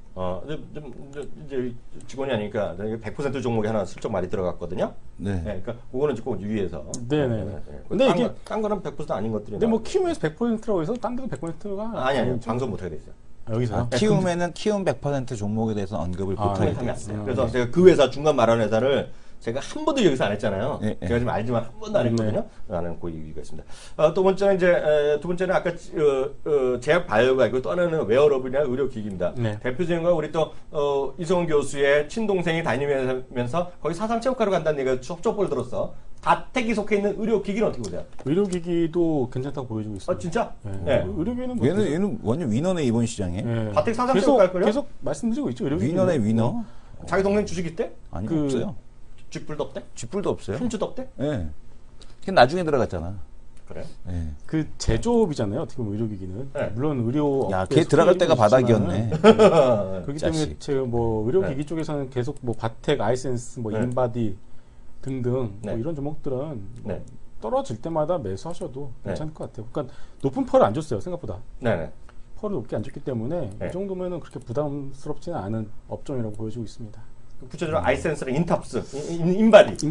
이제 직원이 아니니까 100% 종목이 하나 슬쩍 많이 들어갔거든요. 네. 그러니까 그거는 꼭 유의해서. 네네. 근데 이게 딴 거는 100% 아닌 것들이. 근데 뭐 키움에서 100%라고 해서 딴 데도 100%가 아니 방송 못 하게 돼 있어요. 여기서요? 키움에는 키움 100% 종목에 대해서 언급을 못하게 돼 있어요. 그래서 제가 그 회사 중간 말하는 회사를 제가 한 번도 여기서 안 했잖아요. 제가 지금 알지만 한 번도 안 했거든요. 나는 그 이유가 있습니다. 두 번째는 두 번째는 아까 제약 바이오가 있고 또 하나는 웨어러블이나 의료기기입니다. 대표적인 거 우리 또 이성훈 교수의 친동생이 다니면서 거기 사상체육과로 간다는 얘기가 촉볼 들었어. 다택이 속해 있는 의료기기는 어떻게 보세요? 의료기기도 괜찮다고 보여주고 있습니다. 진짜? 네. 의료기기는 뭐 얘는 완전 위너네 이번 시장에. 다택 사상체육과 할 거요? 계속 말씀드리고 있죠. 의료기기. 위너네 위너. 자기 동생 주식 있대? 아니 없어요. 쥐뿔도 없대? 쥐뿔도 없어요. 훔주도 없대? 네. 그게 나중에 들어갔잖아. 그래? 네. 그 제조업이잖아요. 어떻게 보면 의료기기는. 물론 의료. 야, 걔 들어갈 때가 바닥이었네. 그렇기 때문에 제가 뭐 의료기기 쪽에서는 계속 뭐 바텍, 아이센스, 뭐 인바디 등등 뭐 이런 종목들은 떨어질 때마다 매수하셔도 괜찮을 것 같아요. 그러니까 높은 펄을 안 줬어요. 생각보다. 네네. 펄을 높게 안 줬기 때문에 이 정도면은 그렇게 부담스럽지는 않은 업종이라고 보여지고 있습니다. 구체적으로 아이센스랑 인탑스, 인바디.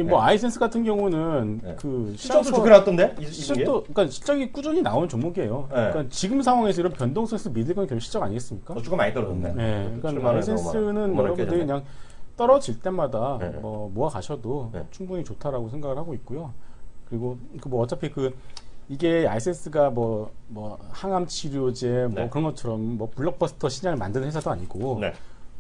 뭐 아이센스 같은 경우는 그 실적도 좋게 나왔던데? 실적도 그러니까 실적이 꾸준히 나오는 종목이에요. 그러니까 지금 상황에서 이런 변동성에서 믿을 건 결국 실적 아니겠습니까? 주가 많이 떨어졌네. 그러니까 아이센스는 여러분들이 그냥 떨어질 때마다 뭐 모아 가셔도 충분히 좋다라고 생각을 하고 있고요. 그리고 뭐 어차피 이게 아이센스가 뭐 항암 치료제 뭐 그런 것처럼 뭐 블록버스터 시장을 만드는 회사도 아니고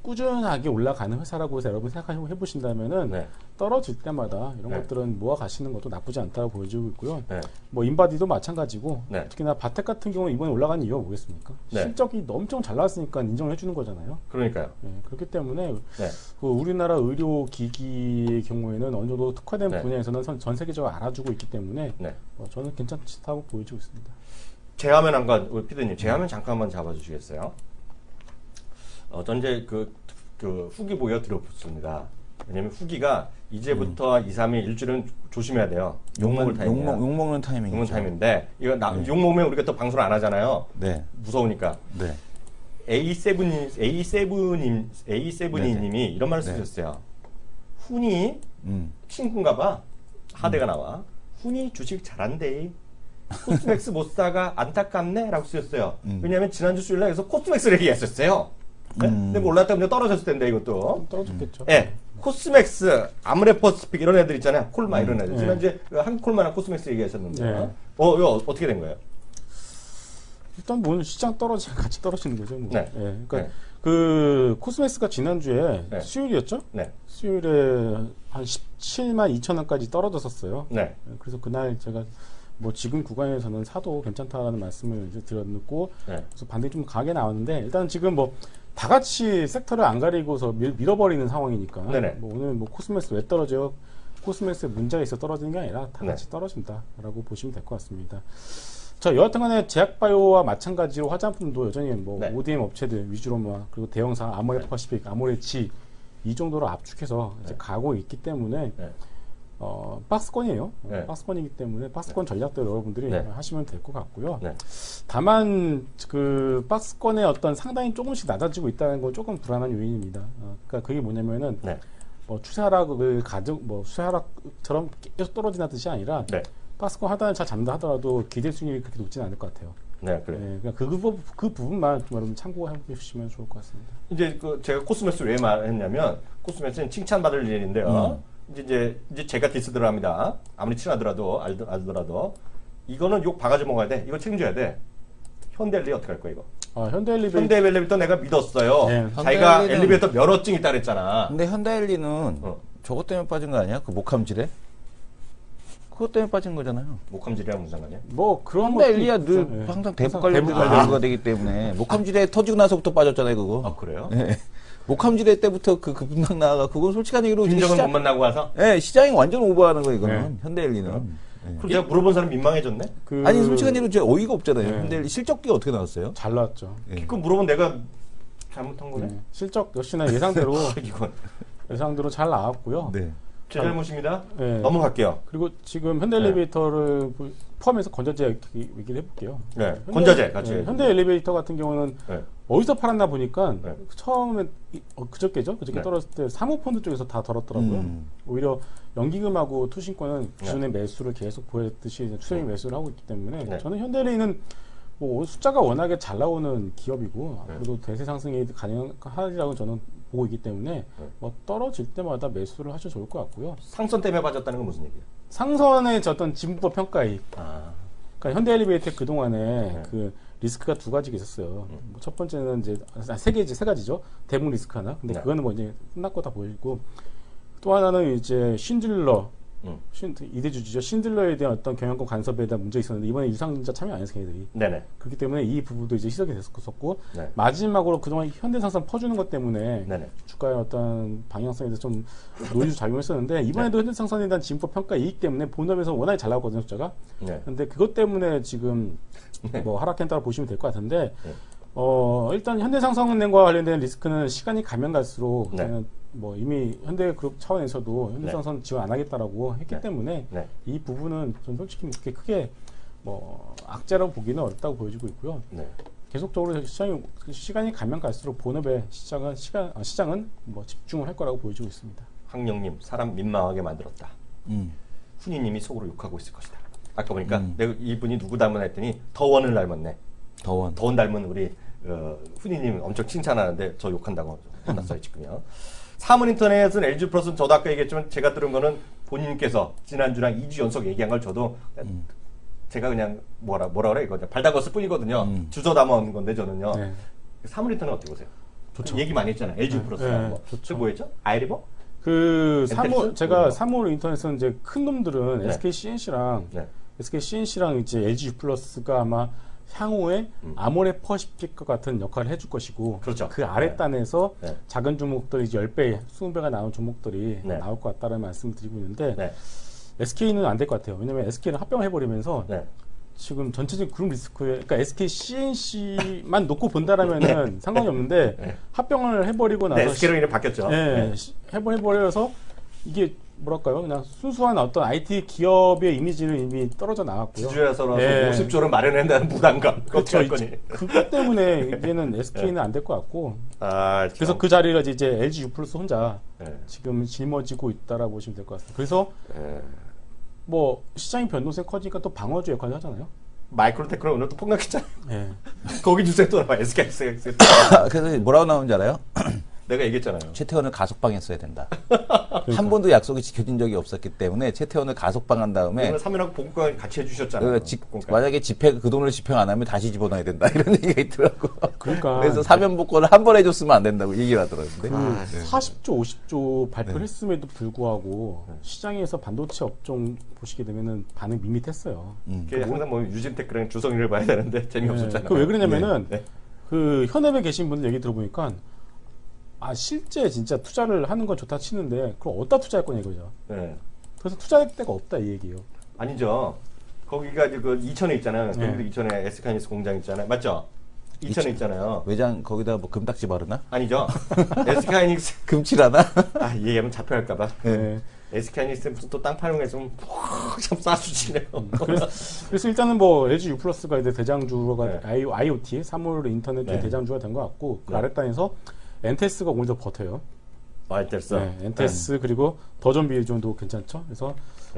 꾸준하게 올라가는 회사라고 해서 여러분 생각하시고 해보신다면은 떨어질 때마다 이런 것들은 모아 가시는 것도 나쁘지 않다고 보여지고 있고요. 뭐 인바디도 마찬가지고 특히나 바텍 같은 경우는 이번에 올라간 이유가 뭐겠습니까? 실적이 엄청 잘 나왔으니까 인정을 해주는 거잖아요. 그러니까요. 그렇기 때문에 그 우리나라 의료기기의 경우에는 어느 정도 특화된 분야에서는 전 세계적으로 알아주고 있기 때문에 저는 괜찮다고 보여지고 있습니다. 제 화면 한번 우리 피디님 제 화면 잠깐만 잡아주시겠어요? 전제 그 후기 보여 드렸습니다. 왜냐면 후기가 이제부터 2, 3일 일주일은 조심해야 돼요. 욕먹을 타이밍. 욕먹는 타이밍이죠. 욕먹는 타이밍인데 이거 욕먹으면 우리가 또 방송을 안 하잖아요. 무서우니까. A7님이 이런 말을 쓰셨어요. 훈이 친구인가 봐. 하대가 나와. 훈이 주식 잘한대. 코스맥스 못 사가 안타깝네? 라고 쓰셨어요. 왜냐면 지난주 수요일날 그래서 코스맥스를 얘기했었어요. 근데 뭐 올랐다면 떨어졌을 텐데 이것도 떨어졌겠죠. 코스맥스, 아무레퍼스픽 이런 애들 있잖아요. 콜마 이런 애들. 지난주에 한콜마나 코스맥스 얘기하셨는데 이거 어떻게 된 거예요? 일단 뭐 시장 같이 떨어지는 거죠. 뭐. 그러니까 그 코스맥스가 지난주에 수요일이었죠? 수요일에 한 17만 2천 원까지 떨어졌었어요. 그래서 그날 제가 뭐 지금 구간에서는 사도 괜찮다라는 말씀을 이제 드렸고 그래서 반등이 좀 강하게 나왔는데 일단 지금 뭐 다 같이 섹터를 안 가리고서 밀어버리는 상황이니까 뭐 오늘 뭐 코스맥스 왜 떨어져요? 코스맥스에 문제가 있어 떨어지는 게 아니라 다 같이 떨어진다라고 보시면 될 것 같습니다. 자, 여하튼간에 제약바이오와 마찬가지로 화장품도 여전히 뭐 ODM 업체들 위주로 그리고 대형사 아모레퍼시픽, 아모레지 이 정도로 압축해서 이제 가고 있기 때문에 박스권이에요. 박스권이기 때문에 박스권 전략대로 여러분들이 하시면 될 것 같고요. 다만 그 박스권의 어떤 상당히 조금씩 낮아지고 있다는 건 조금 불안한 요인입니다. 그러니까 그게 뭐냐면은 뭐 추세하락을 추세하락처럼 계속 떨어지는 뜻이 아니라 박스권 하단을 잘 잡는다 하더라도 기대 수익률이 그렇게 높지는 않을 것 같아요. 그러니까 그 부분만 좀 여러분 참고해 주시면 좋을 것 같습니다. 이제 제가 코스맥스 왜 말했냐면 코스맥스는 칭찬받을 일인데요. 이제 제가 디스 들어갑니다. 아무리 친하더라도 알더라도 이거는 욕 바가지 먹어야 돼. 이거 책임져야 돼. 현대엘리 어떻게 할 거야 이거? 현대엘리베이터 내가 믿었어요. 자기가 엘리베이터 면허증 있다 그랬잖아. 근데 현대엘리는 저것 때문에 빠진 거 아니야? 그 목함질에? 그것 때문에 빠진 거잖아요. 목함질이랑 무슨 상관이야? 뭐 그런 엘리야 늘 항상 대북 관련주가 되기 때문에 목함질에 터지고 나서부터 빠졌잖아요 그거. 아 그래요? 목함질에 때부터 그 급락 나가 그건 솔직한 얘기로 인정을 못 만나고 와서? 시장이 완전 오버하는 거 이거는 현대엘리는. 그럼 내가 물어본 사람 민망해졌네? 아니 솔직한 얘기로 저 어이가 없잖아요. 현대엘리 실적기가 어떻게 나왔어요? 잘 나왔죠. 그 물어본 내가 잘못한 거네. 실적 역시나 예상대로 예상대로 잘 나왔고요. 제 잘못입니다. 네. 넘어갈게요. 그리고 지금 현대 엘리베이터를 포함해서 건전지 얘기를 해볼게요. 네, 건전지 같이. 현대 엘리베이터 같은 경우는 어디서 팔았나 보니까 처음에 그저께죠? 그저께 떨어졌을 때 사모펀드 쪽에서 다 덜었더라고요. 오히려 연기금하고 투신권은 기존의 매수를 계속 보였듯이 추세적인 매수를 하고 있기 때문에 저는 현대레인은 뭐 숫자가 워낙에 잘 나오는 기업이고 앞으로도 대세 상승이 가능하리라고 저는 보고 있기 때문에 뭐 떨어질 때마다 매수를 하셔도 좋을 것 같고요. 상선 때문에 빠졌다는 건 무슨 얘기예요? 상선의 어떤 진부법 평가이익. 그러니까 현대 엘리베이터 그 동안에 그 리스크가 두 가지가 있었어요. 뭐 첫 번째는 이제 세 가지죠. 대북 리스크 하나. 근데 그거는 뭐 이제 끝났고 다 보이고 또 하나는 이제 신들러. 이대주주죠. 신들러에 대한 어떤 경영권 간섭에 대한 문제 있었는데 이번에 유상증자 참여 안 해서 걔네들이. 네네. 그렇기 때문에 이 부분도 이제 시작이 됐었고 마지막으로 그동안 현대상선 퍼주는 것 때문에 주가의 어떤 방향성에 대해서 좀 노이즈 작용했었는데 이번에도 현대상선에 대한 진법 평가 이익 때문에 본업에서 워낙에 잘 나왔거든요 숫자가. 근데 그것 때문에 지금 뭐 하락했다고 보시면 될 것 같은데 일단 현대상선과 관련된 리스크는 시간이 가면 갈수록 뭐 이미 현대그룹 차원에서도 현대상선 지원 안 하겠다라고 했기 때문에 이 부분은 전 솔직히 그렇게 크게 뭐 악재라고 보기는 어렵다고 보여지고 있고요. 계속적으로 시간이 가면 갈수록 본업의 시장은 뭐 집중을 할 거라고 보여지고 있습니다. 황영님 사람 민망하게 만들었다. 훈이님이 속으로 욕하고 있을 것이다. 아까 보니까 내가 이분이 누구 닮았나 했더니 더원을 닮았네. 더원 닮은 우리 훈이님 엄청 칭찬하는데 저 욕한다고 혼났어요 지금요. 사문인터넷은 LG 플러스는 저도 아까 얘기했지만 제가 들은 거는 본인께서 지난주랑 2주 연속 얘기한 걸 저도 제가 그냥 뭐라 그래 이거 발 담궜을 뿐이거든요. 주워 담아온 건데 저는요. 사문인터넷 어떻게 보세요? 좋죠. 얘기 많이 했잖아요. LG 플러스라는 거. 그 뭐였죠? 아이리버? 제가 사물 인터넷은 이제 큰 놈들은 SK CNC랑 이제 LG U 플러스가 아마 향후에 아모레 퍼시픽과 같은 역할을 해줄 것이고 그렇죠. 그 아랫단에서 작은 종목들이 이제 10배, 20배가 나온 종목들이 나올 것 같다는 말씀을 드리고 있는데 SK는 안 될 것 같아요. 왜냐하면 SK는 합병을 해버리면서 지금 전체적인 그룹 리스크에 그러니까 SK CNC만 놓고 본다라면은 상관이 없는데 합병을 해버리고 나서 SK로 이름 바뀌었죠. 해버려서 이게 뭐랄까요? 그냥 순수한 어떤 IT 기업의 이미지는 이미 떨어져 나갔고요. 주주에서라서 50조를 마련한다는 부담감. 그렇죠. 그것 때문에 이제는 SK는 안 될 것 같고. 그래서 그 자리가 이제 LG U 플러스 혼자 지금 짊어지고 있다라고 보시면 될 것 같습니다. 그래서 뭐 시장의 변동성이 커지니까 또 방어주 역할을 하잖아요. 마이크로테크는 오늘 또 폭락했잖아요. 거기 주세 또 나와 SK. 그래서 뭐라고 나오는지 알아요? 내가 얘기했잖아요. 최태원을 가석방했어야 된다. 그러니까. 한 번도 약속이 지켜진 적이 없었기 때문에 최태원을 가석방한 다음에 사면하고 복구까지 같이 해주셨잖아요. 만약에 그 돈을 집행 안 하면 다시 집어넣어야 된다 이런 얘기가 있더라고. 그러니까 그래서 사면 복권을 한 번 해줬으면 안 된다고 얘기를 하더라고요. 40조, 50조 발표를 했음에도 불구하고 시장에서 반도체 업종 보시게 되면은 반응 밋밋했어요. 항상 뭐 유진테크랑 주성이를 봐야 되는데 재미없었잖아요. 그 왜 그러냐면은 그 현업에 계신 분들 얘기 들어보니까. 실제 진짜 투자를 하는 건 좋다 치는데 그럼 어디다 투자할 거냐 이거죠. 그래서 투자할 데가 없다 이 얘기예요. 아니죠. 거기가 그 이천에 있잖아요. 거기도 이천에 SK하이닉스 공장 있잖아요. 맞죠? 이천에 있잖아요. 외장 거기다 뭐 금딱지 바르나? 아니죠. SK하이닉스 금칠하나? 얘기하면 잡혀갈까봐. SK하이닉스 무슨 또 땅 파는 거 있으면 참 쏴주시네요. 그래서 일단은 뭐 LG U 플러스가 이제 대장주가 IoT 사물 인터넷 대장주가 된 것 같고 그 아랫단에서 엔테스가 오히려 버텨요. 엔테스. 엔테스 그리고 더존 비전도 괜찮죠. 그래서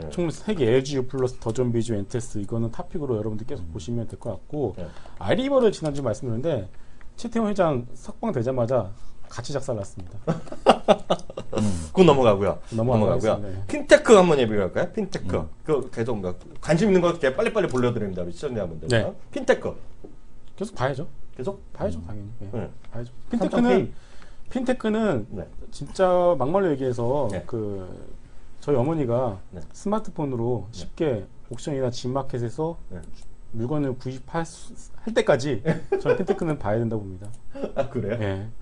총 3개 LG U 플러스 더존 비전 엔테스 이거는 탑픽으로 여러분들 계속 보시면 될 것 같고 아이리버를 지난주 말씀드렸는데 최태원 회장 석방되자마자 같이 작살났습니다. 그건 넘어가고요. 넘어가고요. 핀테크 한번 얘기할까요? 핀테크. 그 계속 관심 있는 거 빨리빨리 보려드립니다. 우리 시청자분들. 핀테크. 계속 봐야죠. 계속 봐야죠, 당연히. 봐야죠. 핀테크는 진짜 막말로 얘기해서 저희 어머니가 스마트폰으로 쉽게 옥션이나 G마켓에서 물건을 구입할 때까지 저는 핀테크는 봐야 된다고 봅니다. 그래요?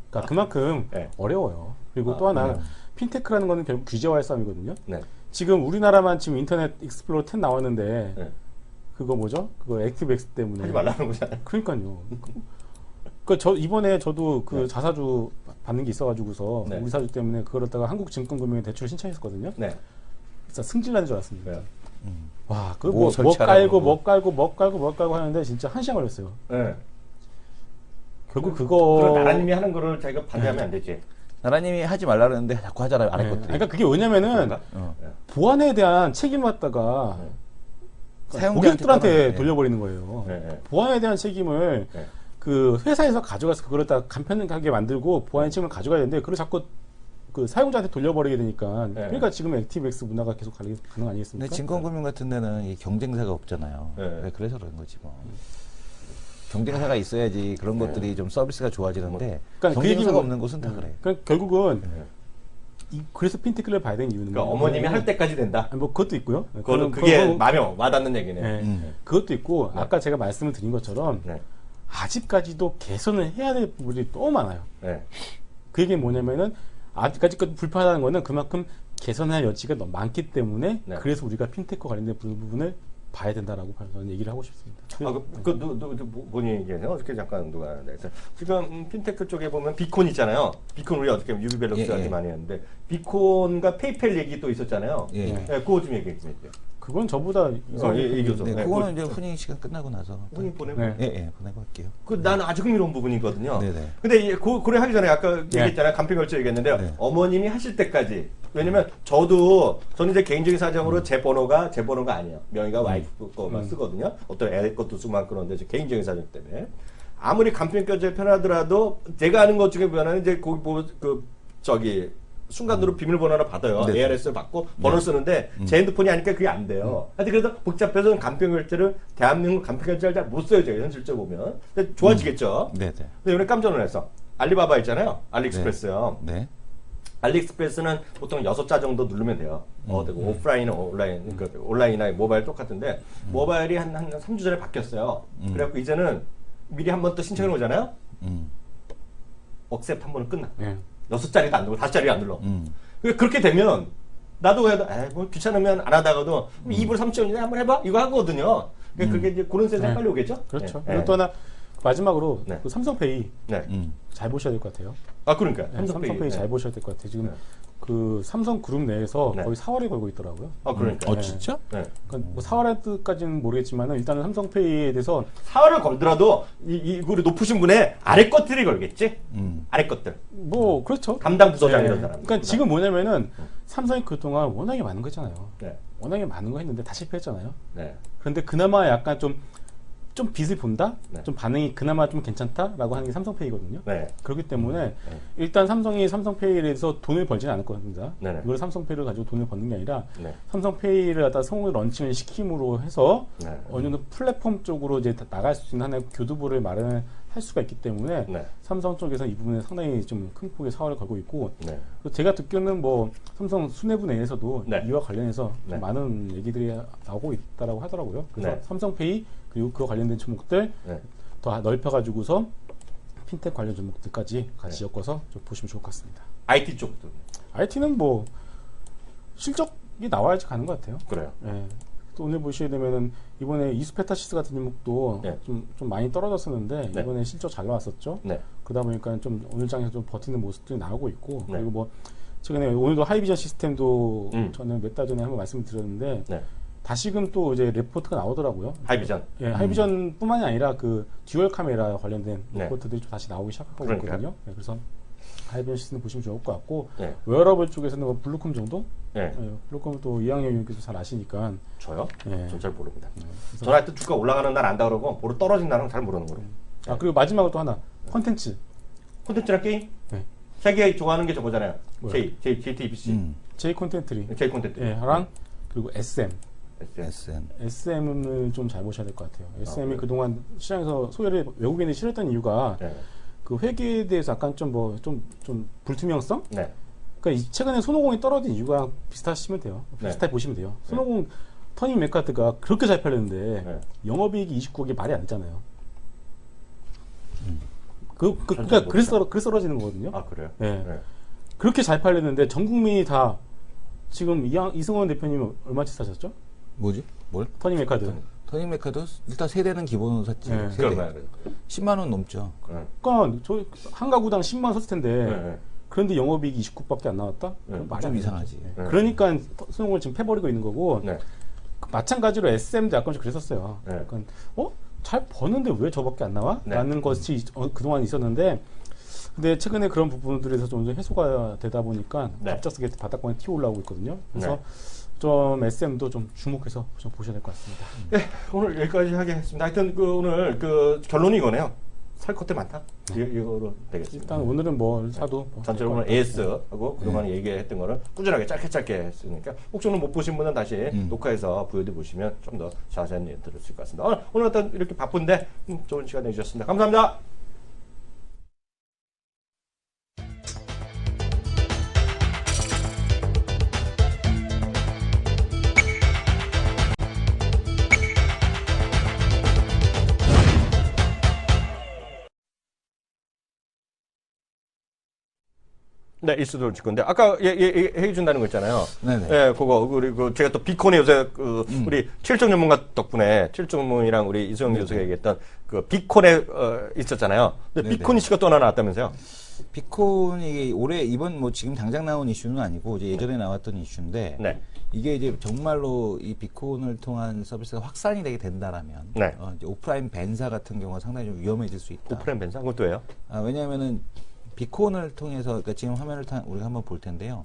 그러니까 그만큼 어려워요. 그리고 또 하나 핀테크라는 거는 결국 규제와의 싸움이거든요. 지금 우리나라만 지금 인터넷 익스플로러 10 나왔는데 그거 뭐죠? 그거 액티브엑스 때문에 하지 말라는 거잖아요. 그러니까요. 이번에 저도 자사주 받는 게 있어가지고서 우리 사주 때문에 그걸 갖다가 한국증권금융에 대출 신청했었거든요. 진짜 승질나는 줄 알았습니다. 네. 와, 그 뭐 깔고 하는데 진짜 1시간 걸렸어요. 네. 결국 그거 나라님이 하는 거를 자기가 반대하면 안 되지. 나라님이 하지 말라 그랬는데 자꾸 하잖아요. 안 했거든요. 그러니까 그게 왜냐면은 보안에 대한 책임을 갖다가 고객들한테 돌려버리는 거예요. 보안에 대한 책임을 그 회사에서 가져가서 그걸 다 간편하게 만들고 보안의 책임을 가져가야 되는데 그걸 자꾸 그 사용자한테 돌려버리게 되니까 그러니까 지금 액티브엑스 문화가 계속 가능 아니겠습니까? 근데 증권금융 같은 데는 이 경쟁사가 없잖아요. 그래서 그런 거지 뭐. 경쟁사가 있어야지 그런 것들이 좀 서비스가 좋아지는데 그러니까 경쟁사가 없는 곳은 다 그래. 그러니까 결국은 그래서 핀테크를 봐야 되는 이유는 그러니까 어머님이 할 때까지 된다. 뭐 그것도 있고요. 그게 마음에 와닿는 얘기네. 그것도 있고 아까 제가 말씀을 드린 것처럼 아직까지도 개선을 해야 될 부분이 너무 많아요. 그 얘기는 뭐냐면은 아직까지 불편하다는 거는 그만큼 개선할 여지가 너무 많기 때문에 그래서 우리가 핀테크 관련된 부분을 봐야 된다라고 저는 얘기를 하고 싶습니다. 본인 얘기해요. 어떻게 잠깐 누가 해서 지금 핀테크 쪽에 보면 비콘 있잖아요. 비콘 우리 어떻게 유비밸런스 많이 했는데 비콘과 페이펠 얘기 또 있었잖아요. 그거 좀 얘기해 주세요. 그건 저보다 얘기해줘. 네, 그거는 이제 훈이 시간 끝나고 나서 훈이 보내고 보내고 할게요. 나는 아주 흥미로운 부분이거든요. 근데 고려 하기 전에 아까 얘기했잖아요. 간편결제 얘기했는데 어머님이 하실 때까지 왜냐면 저는 이제 개인적인 사정으로 제 번호가 아니에요. 명의가 와이프 거만 쓰거든요. 어떤 애 것도 쓰고 막 그런데 개인적인 사정 때문에 아무리 간편결제 편하더라도 제가 아는 것 중에 하나는 이제 거기 뭐 순간으로 비밀번호를 받아요. ARS를 받고 번호 쓰는데 제 핸드폰이 아니까 그게 안 돼요. 하여튼 그래서 복잡해서 간편결제를 대한민국 간편결제를 잘 못 써요. 제가 현실적으로 보면. 근데 좋아지겠죠. 근데 이번에 깜짝 놀라서 알리바바 있잖아요. 알리익스프레스요. 알리익스프레스는 보통 6자 정도 누르면 돼요. 오프라인, 온라인, 그러니까 온라인이나 모바일 똑같은데 모바일이 한 3주 전에 바뀌었어요. 그래갖고 이제는 미리 한 번 또 신청해 오잖아요. 억셉트 한 번은 끝나. 6자리도 안 눌러, 5자리 안 눌러. 그렇게 되면 나도 뭐 귀찮으면 안 하다가도 2불 3천원이나 한번 해봐 이거 하거든요. 그게 이제 그런 센스가 빨리 오겠죠. 그렇죠. 그리고 또 하나 마지막으로 그 삼성페이 잘 보셔야 될 것 같아요. 그러니까 삼성페이 잘 보셔야 될 것 같아요. 지금 그 삼성그룹 내에서 거의 4월에 걸고 있더라고요. 그러니까. 진짜? 그러니까 뭐 4월까지는 모르겠지만은 일단은 삼성페이에 대해서 4월을 걸더라도 우리 높으신 분의 아래 것들이 걸겠지. 아래 것들. 뭐 그렇죠. 담당 부서장 이런 사람. 그러니까 지금 뭐냐면은 삼성이 그동안 워낙에 많은 거 했잖아요. 워낙에 많은 거 했는데 다 실패했잖아요. 그런데 그나마 약간 좀 빛을 본다? 좀 반응이 그나마 좀 괜찮다라고 하는 게 삼성페이거든요. 그렇기 때문에 일단 삼성이 삼성페이에서 돈을 벌지는 않을 겁니다. 이걸 삼성페이를 가지고 돈을 버는 게 아니라 삼성페이를 갖다 성공을 런칭을 시킴으로 해서 어느 정도 플랫폼 쪽으로 이제 나갈 수 있는 하나의 교두보를 마련을 할 수가 있기 때문에 삼성 쪽에서 이 부분에 상당히 좀 큰 폭의 사활을 걸고 있고 제가 듣기로는 뭐 삼성 수뇌부 내에서도 이와 관련해서 많은 얘기들이 나오고 있다라고 하더라고요. 그래서 삼성페이 그리고 그와 관련된 종목들 더 넓혀가지고서 핀텍 관련 종목들까지 같이 엮어서 좀 보시면 좋을 것 같습니다. IT 쪽도. IT는 뭐 실적이 나와야지 가는 것 같아요. 그래요. 또 오늘 보시게 되면은 이번에 이수페타시스 같은 종목도 좀 많이 떨어졌었는데 이번에 실적 잘 나왔었죠. 그러다 보니까 좀 오늘 장에서 좀 버티는 모습들이 나오고 있고 그리고 뭐 최근에 오늘도 하이비전 시스템도 저는 몇 달 전에 한번 말씀드렸는데 다시금 또 이제 레포트가 나오더라고요. 하이비전. 하이비전뿐만이 아니라 그 듀얼 카메라 관련된 레포트들이 좀 다시 나오기 시작하고 있거든요. 그래서 하이비전 시스템 보시면 좋을 것 같고 웨어러블 쪽에서는 뭐 블루콤 정도? 블루콤은 또 이항영 의원께서 잘 아시니까. 저요? 전 잘 모릅니다. 저는 하여튼 주가 올라가는 날 안다 그러고 모르 떨어진 날은 잘 모르는 거로. 그리고 마지막으로 또 하나 콘텐츠. 콘텐츠랑 게임? 세계 좋아하는 게 저거잖아요. JTBC. J 콘텐트리. J 콘텐트리. 랑 그리고 SM. SM을 좀 잘 보셔야 될 것 같아요. SM이 그동안 시장에서 소외를 외국인이 싫었던 이유가 그 회계에 대해서 약간 좀 불투명성? 그러니까 최근에 손오공이 떨어진 이유가 비슷하시면 돼요. 비슷하게 보시면 돼요. 손오공 터닝 메카드가 그렇게 잘 팔렸는데 영업이익이 29억이 말이 안 되잖아요. 그러니까 그래서 떨어지는 거거든요. 그래요? 그렇게 잘 팔렸는데 전 국민이 다 지금 이승원 대표님 얼마치 사셨죠? 뭐지? 뭘? 터닝 메카드. 터닝 메카드 일단 세대는 기본으로 샀지. 세대. 10만 원 넘죠. 그러니까 저 한 가구당 10만 원 썼을 텐데 그런데 영업이익이 29밖에 안 나왔다? 좀 이상하지. 그러니까 소송을 지금 패버리고 있는 거고 마찬가지로 SM도 약간 좀 그랬었어요. 약간 잘 버는데 왜 저밖에 안 나와? 라는 것이 그동안 있었는데 근데 최근에 그런 부분들에서 좀 해소가 되다 보니까 갑작스럽게 바닥권에 튀어 올라오고 있거든요. 그래서 좀 SM도 좀 주목해서 좀 보셔야 될 것 같습니다. 네, 오늘 여기까지 하겠습니다. 하여튼 오늘 결론이 이거네요. 살 것들 많다. 이거로 되겠습니다. 일단 오늘은 뭘 사도 전체적으로 오늘 AS하고 그동안 얘기했던 거를 꾸준하게 짧게 했으니까 혹시 오늘 못 보신 분은 다시 녹화해서 VOD 보시면 좀 더 자세한 얘기 들을 수 있을 것 같습니다. 오늘 어떤 이렇게 바쁜데 좋은 시간 내주셨습니다. 감사합니다. 네, 일수도 줄 건데 아까 얘기해 준다는 거 있잖아요. 네네. 예, 그거 그리고 제가 또 비콘에 요새 우리 7종 전문가 덕분에 7종 전문이랑 우리 이수영 교수가 얘기했던 그 비콘에 있었잖아요. 근데 네네. 비콘 이슈가 또 하나 나왔다면서요? 비콘이 올해 이번 뭐 지금 당장 나온 이슈는 아니고 이제 예전에 나왔던 이슈인데 이게 이제 정말로 이 비콘을 통한 서비스가 확산이 되게 된다라면 이제 오프라인 벤사 같은 경우가 상당히 좀 위험해질 수 있다. 오프라인 벤사? 그것도 왜요? 왜냐하면은 비콘을 통해서 그러니까 지금 화면을 우리가 한번 볼 텐데요.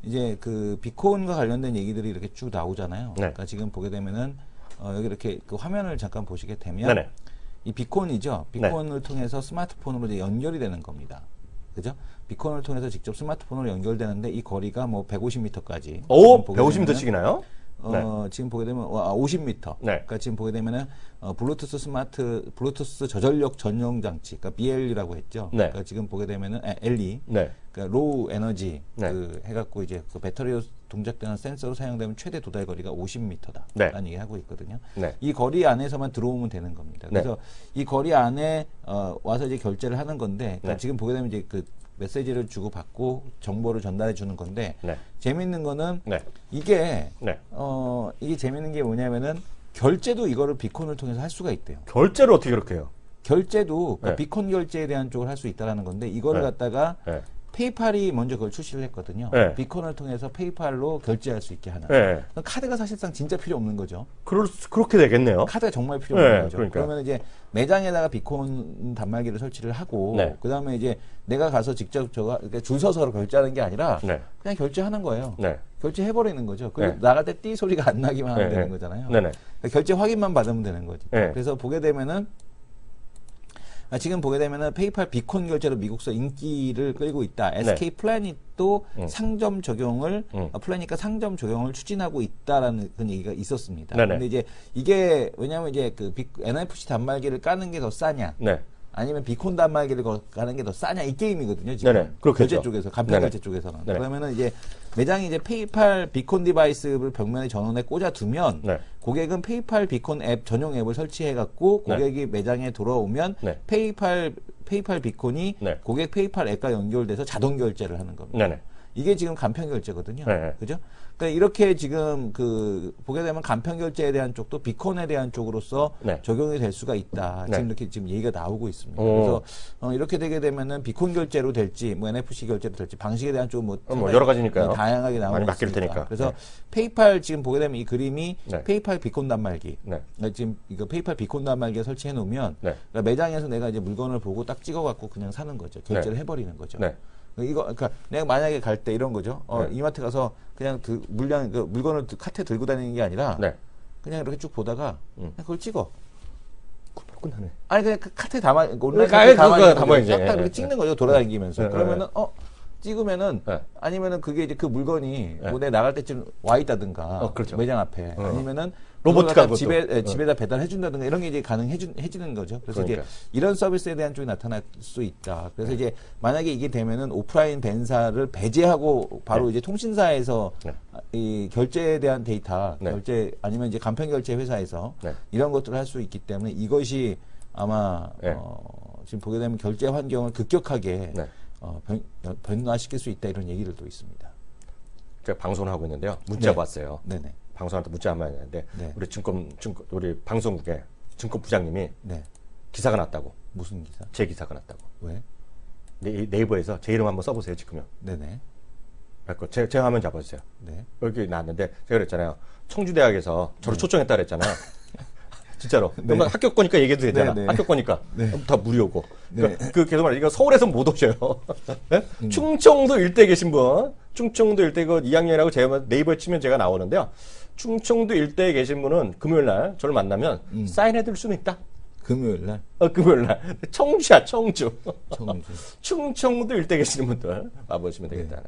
이제 그 비콘과 관련된 얘기들이 이렇게 쭉 나오잖아요. 그러니까 지금 보게 되면은 여기 이렇게 그 화면을 잠깐 보시게 되면 이 비콘이죠. 비콘을 통해서 스마트폰으로 이제 연결이 되는 겁니다. 그죠? 비콘을 통해서 직접 스마트폰으로 연결되는데 이 거리가 뭐 150m까지. 오, 150m씩이나요? 지금 보게 되면 50m. 그러니까 지금 보게 되면은 블루투스 저전력 전용 장치, 그러니까 BLE라고 했죠. 그러니까 지금 보게 되면은 LE, 그러니까 로우 에너지 그 해갖고 이제 그 배터리로 동작되는 센서로 사용되면 최대 도달 거리가 50m다라는 얘기 하고 있거든요. 이 거리 안에서만 들어오면 되는 겁니다. 그래서 이 거리 안에 와서 이제 결제를 하는 건데, 그러니까 지금 보게 되면 이제 그 메시지를 주고 받고 정보를 전달해 주는 건데 재밌는 거는 이게 이게 재밌는 게 뭐냐면은 결제도 이거를 비콘을 통해서 할 수가 있대요. 결제를 어떻게 그렇게 해요? 결제도 그러니까 비콘 결제에 대한 쪽을 할 수 있다라는 건데 이거를 갖다가 페이팔이 먼저 그걸 출시를 했거든요. 비콘을 통해서 페이팔로 결제할 수 있게 하는. 카드가 사실상 진짜 필요 없는 거죠. 그렇게 되겠네요. 카드가 정말 필요 없는 거죠. 그러면 이제 매장에다가 비콘 단말기를 설치를 하고 그 다음에 이제 내가 가서 직접 그러니까 줄 서서 결제하는 게 아니라 그냥 결제하는 거예요. 결제해버리는 거죠. 그리고 나갈 때 띠 소리가 안 나기만 하면 되는 거잖아요. 그러니까 결제 확인만 받으면 되는 거죠. 그래서 보게 되면은 지금 보게 되면은 페이팔 비콘 결제로 미국서 인기를 끌고 있다. SK 플래닛도 상점 적용을 플래닛과 상점 적용을 추진하고 있다라는 그런 얘기가 있었습니다. 근데 이제 이게 왜냐하면 이제 그 NFC 단말기를 까는 게 더 싸냐? 아니면 비콘 단말기를 가는 게 더 싸냐? 이 게임이거든요. 지금 결제 쪽에서 간편 결제 쪽에서는 그러면은 이제 매장이 이제 페이팔 비콘 디바이스를 벽면에 전원에 꽂아두면 고객은 페이팔 비콘 앱 전용 앱을 설치해갖고 고객이 매장에 돌아오면 페이팔 비콘이 고객 페이팔 앱과 연결돼서 자동 결제를 하는 겁니다. 이게 지금 간편 결제거든요. 그죠? 그러니까 이렇게 지금 보게 되면 간편 결제에 대한 쪽도 비콘에 대한 쪽으로서 적용이 될 수가 있다. 지금 이렇게 지금 얘기가 나오고 있습니다. 그래서 이렇게 되게 되면은 비콘 결제로 될지 뭐 NFC 결제로 될지 방식에 대한 쪽 뭐 여러 가지니까요. 다양하게 나오고 있으니까. 그래서 페이팔 지금 보게 되면 이 그림이 페이팔 비콘 단말기. 그러니까 지금 이거 페이팔 비콘 단말기에 설치해 놓으면 그러니까 매장에서 내가 이제 물건을 보고 딱 찍어 갖고 그냥 사는 거죠. 결제를 해버리는 거죠. 그러니까 내가 만약에 갈 때 이런 거죠. 이마트 가서 그냥 물건을 카트에 들고 다니는 게 아니라 그냥 이렇게 쭉 보다가 그냥 그걸 찍어. 끝나네. 아니 그냥 그 카트에 온라인 카트에 담아 이제 딱 이렇게 찍는 거죠. 돌아다니면서. 그러면은 찍으면은 아니면은 그게 이제 그 물건이 뭐 내 나갈 때쯤 와 있다든가 매장 앞에 아니면은 로봇가 집에다 배달해 준다든가 이런 게 이제 가능해지는 거죠. 그래서 이제 이런 서비스에 대한 쪽이 나타날 수 있다. 그래서 이제 만약에 이게 되면은 오프라인 벤사를 배제하고 바로 이제 통신사에서 이 결제에 대한 데이터 결제 아니면 이제 간편 결제 회사에서 이런 것들을 할 수 있기 때문에 이것이 아마 지금 보게 되면 결제 환경을 급격하게 변화시킬 수 있다 이런 얘기들도 있습니다. 제가 방송을 하고 있는데요. 문자 왔어요. 네네. 방송한테 문자 한번 했는데 우리 방송국에 증권 부장님이 기사가 났다고. 무슨 기사? 제 기사가 났다고. 왜? 네이버에서 제 이름 한번 써보세요, 지금요. 네네. 제 화면 잡아주세요. 네. 여기 나왔는데 제가 그랬잖아요. 청주대학에서 저를 초청했다 그랬잖아요. 진짜로. 네. 학교 거니까 얘기해도 되잖아. 네. 학교 거니까. 네. 다 무료고. 네. 그 계속 말해. 이거 서울에서 못 오셔요. 네? 충청도 일대 계신 분, 충청도 일대 그 2학년이라고 제가 네이버에 치면 제가 나오는데요. 충청도 일대에 계신 분은 금요일 날 저를 만나면 사인해드릴 수는 있다. 금요일 날? 금요일 날. 청주야, 청주. 청주. 충청도 일대 계시는 분들 와보시면 되겠다.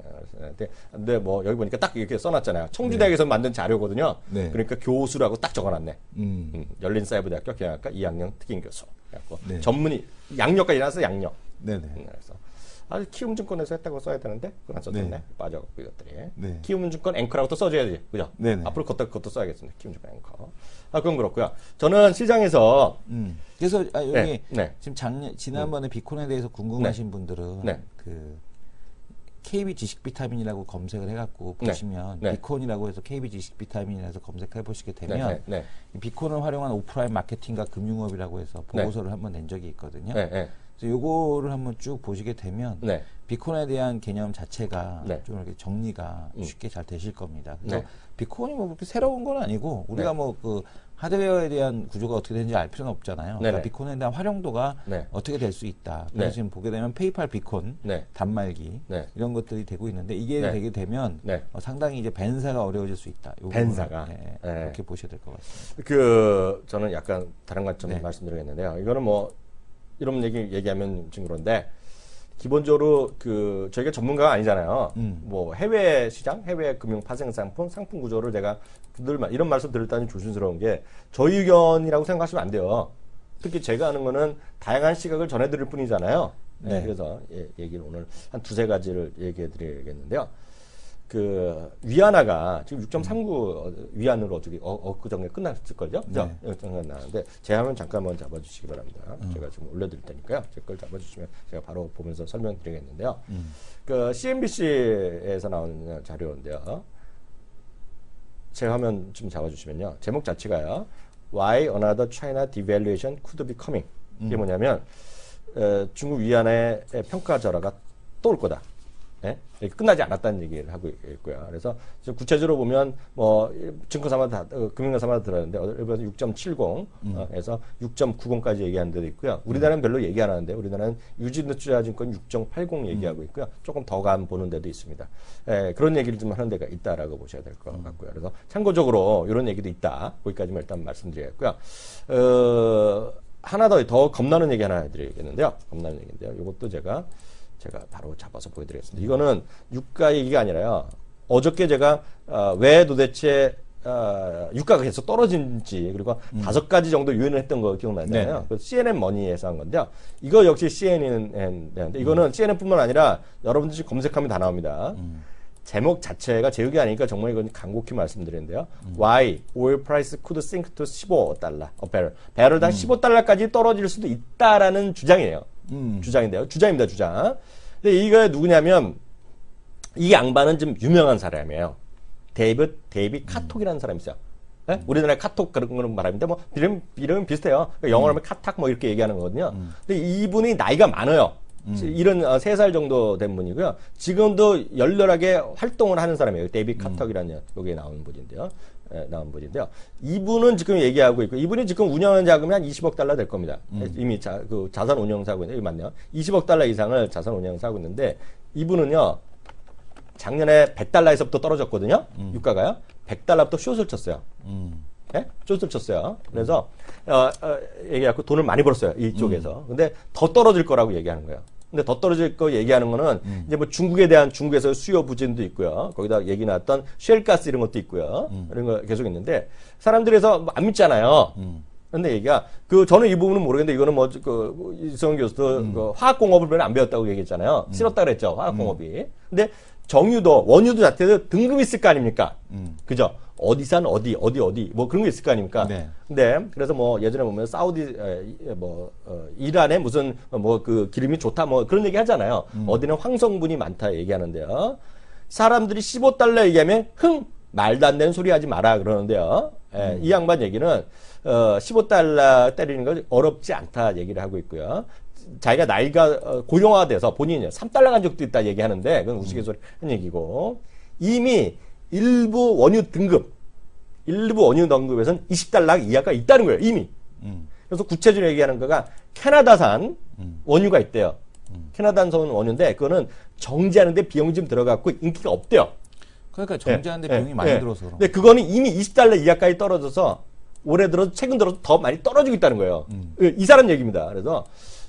네. 근데 뭐 여기 보니까 딱 이렇게 써놨잖아요. 청주대학에서 만든 자료거든요. 네. 그러니까 교수라고 딱 적어놨네. 열린사이버대학교 경영학과 2학년 특임교수. 그래갖고 네. 전문의, 양력까지 나서 양력. 네네. 그래서 아주 키움증권에서 했다고 써야 되는데 그건 안 써졌네. 네. 빠져갖고 이것들이. 네. 키움증권 앵커라고 또 써줘야지. 그죠? 네네. 앞으로 그것도 써야겠습니다. 키움증권 앵커. 그건 그렇고요. 저는 시장에서 그래서 여기 네. 지금 지난번에 비콘에 대해서 궁금하신 분들은 네. 그 KB 지식 비타민이라고 검색을 해갖고 보시면 네. 비콘이라고 해서 KB 지식 비타민이라서 검색해 보시게 되면 네. 비콘을 활용한 오프라인 마케팅과 금융업이라고 해서 보고서를 한번 낸 적이 있거든요. 네. 그래서 요거를 한번 쭉 보시게 되면 네. 비콘에 대한 개념 자체가 네. 좀 이렇게 정리가 쉽게 잘 되실 겁니다. 그래서 네. 비콘이 뭐 그렇게 새로운 건 아니고 우리가 뭐 그 하드웨어에 대한 구조가 어떻게 되는지 알 필요는 없잖아요. 그러니까 비콘에 대한 활용도가 어떻게 될 수 있다. 그래서 지금 보게 되면 페이팔 비콘, 단말기 이런 것들이 되고 있는데 이게 되게 되면 상당히 이제 벤사가 어려워질 수 있다. 벤사가 그렇게 보셔야 될 것 같습니다. 저는 약간 다른 관점 말씀드리겠는데요. 이거는 뭐 이런 얘기하면 지금 그런데 기본적으로 저희가 전문가가 아니잖아요. 뭐 해외 시장, 해외 금융 파생 상품 구조를 제가 이런 말씀 드릴 때는 조심스러운 게 저희 의견이라고 생각하시면 안 돼요. 특히 제가 하는 거는 다양한 시각을 전해드릴 뿐이잖아요. 그래서 얘기를 오늘 한 두세 가지를 얘기해 드리겠는데요. 위안화가 지금 6.39 위안으로 어저께 엊그저께 끝났을걸요? 그죠? 나는데 제 화면 잠깐만 잡아주시기 바랍니다. 제가 지금 올려드릴 테니까요. 제 걸 잡아주시면 제가 바로 보면서 설명드리겠는데요. CNBC에서 나온 자료인데요. 제 화면 좀 잡아주시면요. 제목 자체가요. Why another China devaluation could be coming. 이게 뭐냐면 중국 위안화의 평가 절하가 또 올 거다. 끝나지 않았다는 얘기를 하고 있고요. 그래서 구체적으로 보면 뭐 증권사마다 금융사마다 들었는데 일본에서 6.70에서 6.90까지 얘기하는 데도 있고요. 우리나라는 별로 얘기 안 하는데 우리나라는 유진투자증권 6.80 얘기하고 있고요. 조금 더 간 보는 데도 있습니다. 그런 얘기를 좀 하는 데가 있다라고 보셔야 될 것 같고요. 그래서 참고적으로 이런 얘기도 있다. 거기까지만 일단 말씀드리겠고요. 하나 더 겁나는 얘기 하나 해드리겠는데요. 겁나는 얘기인데요. 이것도 제가 바로 잡아서 보여드리겠습니다. 이거는 유가 얘기가 아니라요. 어저께 제가 왜 도대체 유가가 계속 떨어진지 그리고 5가지 정도 요인을 했던 거 기억나잖아요. CNN 머니에서 한 건데요. 이거 역시 CNN인데 이거는 CNN뿐만 아니라 여러분들이 검색하면 다 나옵니다. 제목 자체가 제 얘기 아니니까 정말 이건 간곡히 말씀드리는데요. Why oil price could sink to $15 a barrel. 배럴당 $15까지 떨어질 수도 있다라는 주장이에요. 주장입니다, 주장. 근데 이거 누구냐면 이 양반은 좀 유명한 사람이에요. 데이빗 카톡이라는 사람이 있어요. 우리나라의 카톡 그런 거는 말하는데 뭐 이름은 비슷해요. 영어로 하면 카탁 뭐 이렇게 얘기하는 거거든요. 근데 이분이 나이가 많아요. 이런 3살 정도 된 분이고요. 지금도 열렬하게 활동을 하는 사람이에요. 데이빗 카톡이라는 여기에 나온 분인데요. 이분은 지금 얘기하고 있고, 이분이 지금 운영하는 자금이 한 20억 달러 될 겁니다. 이미 자산 운영사 하고 있는데, 맞네요. 20억 달러 이상을 자산 운영사 하고 있는데, 이분은요, 작년에 100달러에서부터 떨어졌거든요. 유가가요. 100달러부터 숏을 쳤어요. 숏을 쳤어요. 그래서, 얘기하고 돈을 많이 벌었어요. 이쪽에서. 근데 더 떨어질 거라고 얘기하는 거예요. 근데 더 떨어질 거 얘기하는 거는 이제 뭐 중국에서 수요 부진도 있고요. 거기다 얘기 나왔던 쉘가스 이런 것도 있고요. 이런 거 계속 있는데 사람들에서 안 믿잖아요. 근데 얘기가 저는 이 부분은 모르겠는데 이거는 뭐 이성훈 교수도 화학공업을 별로 안 배웠다고 얘기했잖아요. 싫었다 그랬죠. 화학공업이. 근데 원유도 자체도 등급이 있을 거 아닙니까? 그죠? 어디산 어디 뭐 그런 게 있을 거 아닙니까? 근데 그래서 뭐 예전에 보면 이란에 무슨 기름이 좋다 뭐 그런 얘기 하잖아요. 어디는 황성분이 많다 얘기하는데요. 사람들이 15달러 얘기하면 말도 안 되는 소리 하지 마라 그러는데요. 이 양반 얘기는 15달러 때리는 거 어렵지 않다 얘기를 하고 있고요. 자기가 나이가 고령화돼서 본인이 3달러 간 적도 있다 얘기하는데 그건 우스갯소리 한 얘기고 이미 일부 원유 등급에서는 20달러 이하가 있다는 거예요. 이미. 그래서 구체적으로 얘기하는 거가 캐나다산 원유가 있대요. 캐나다산 원유인데 그거는 정제하는데 비용이 좀 들어갔고 인기가 없대요. 그러니까 정제하는데 비용이 많이 들어서. 근데 그거는 이미 20달러 이하까지 떨어져서 올해 들어서 최근 들어서 더 많이 떨어지고 있다는 거예요. 이 사람 얘기입니다. 그래서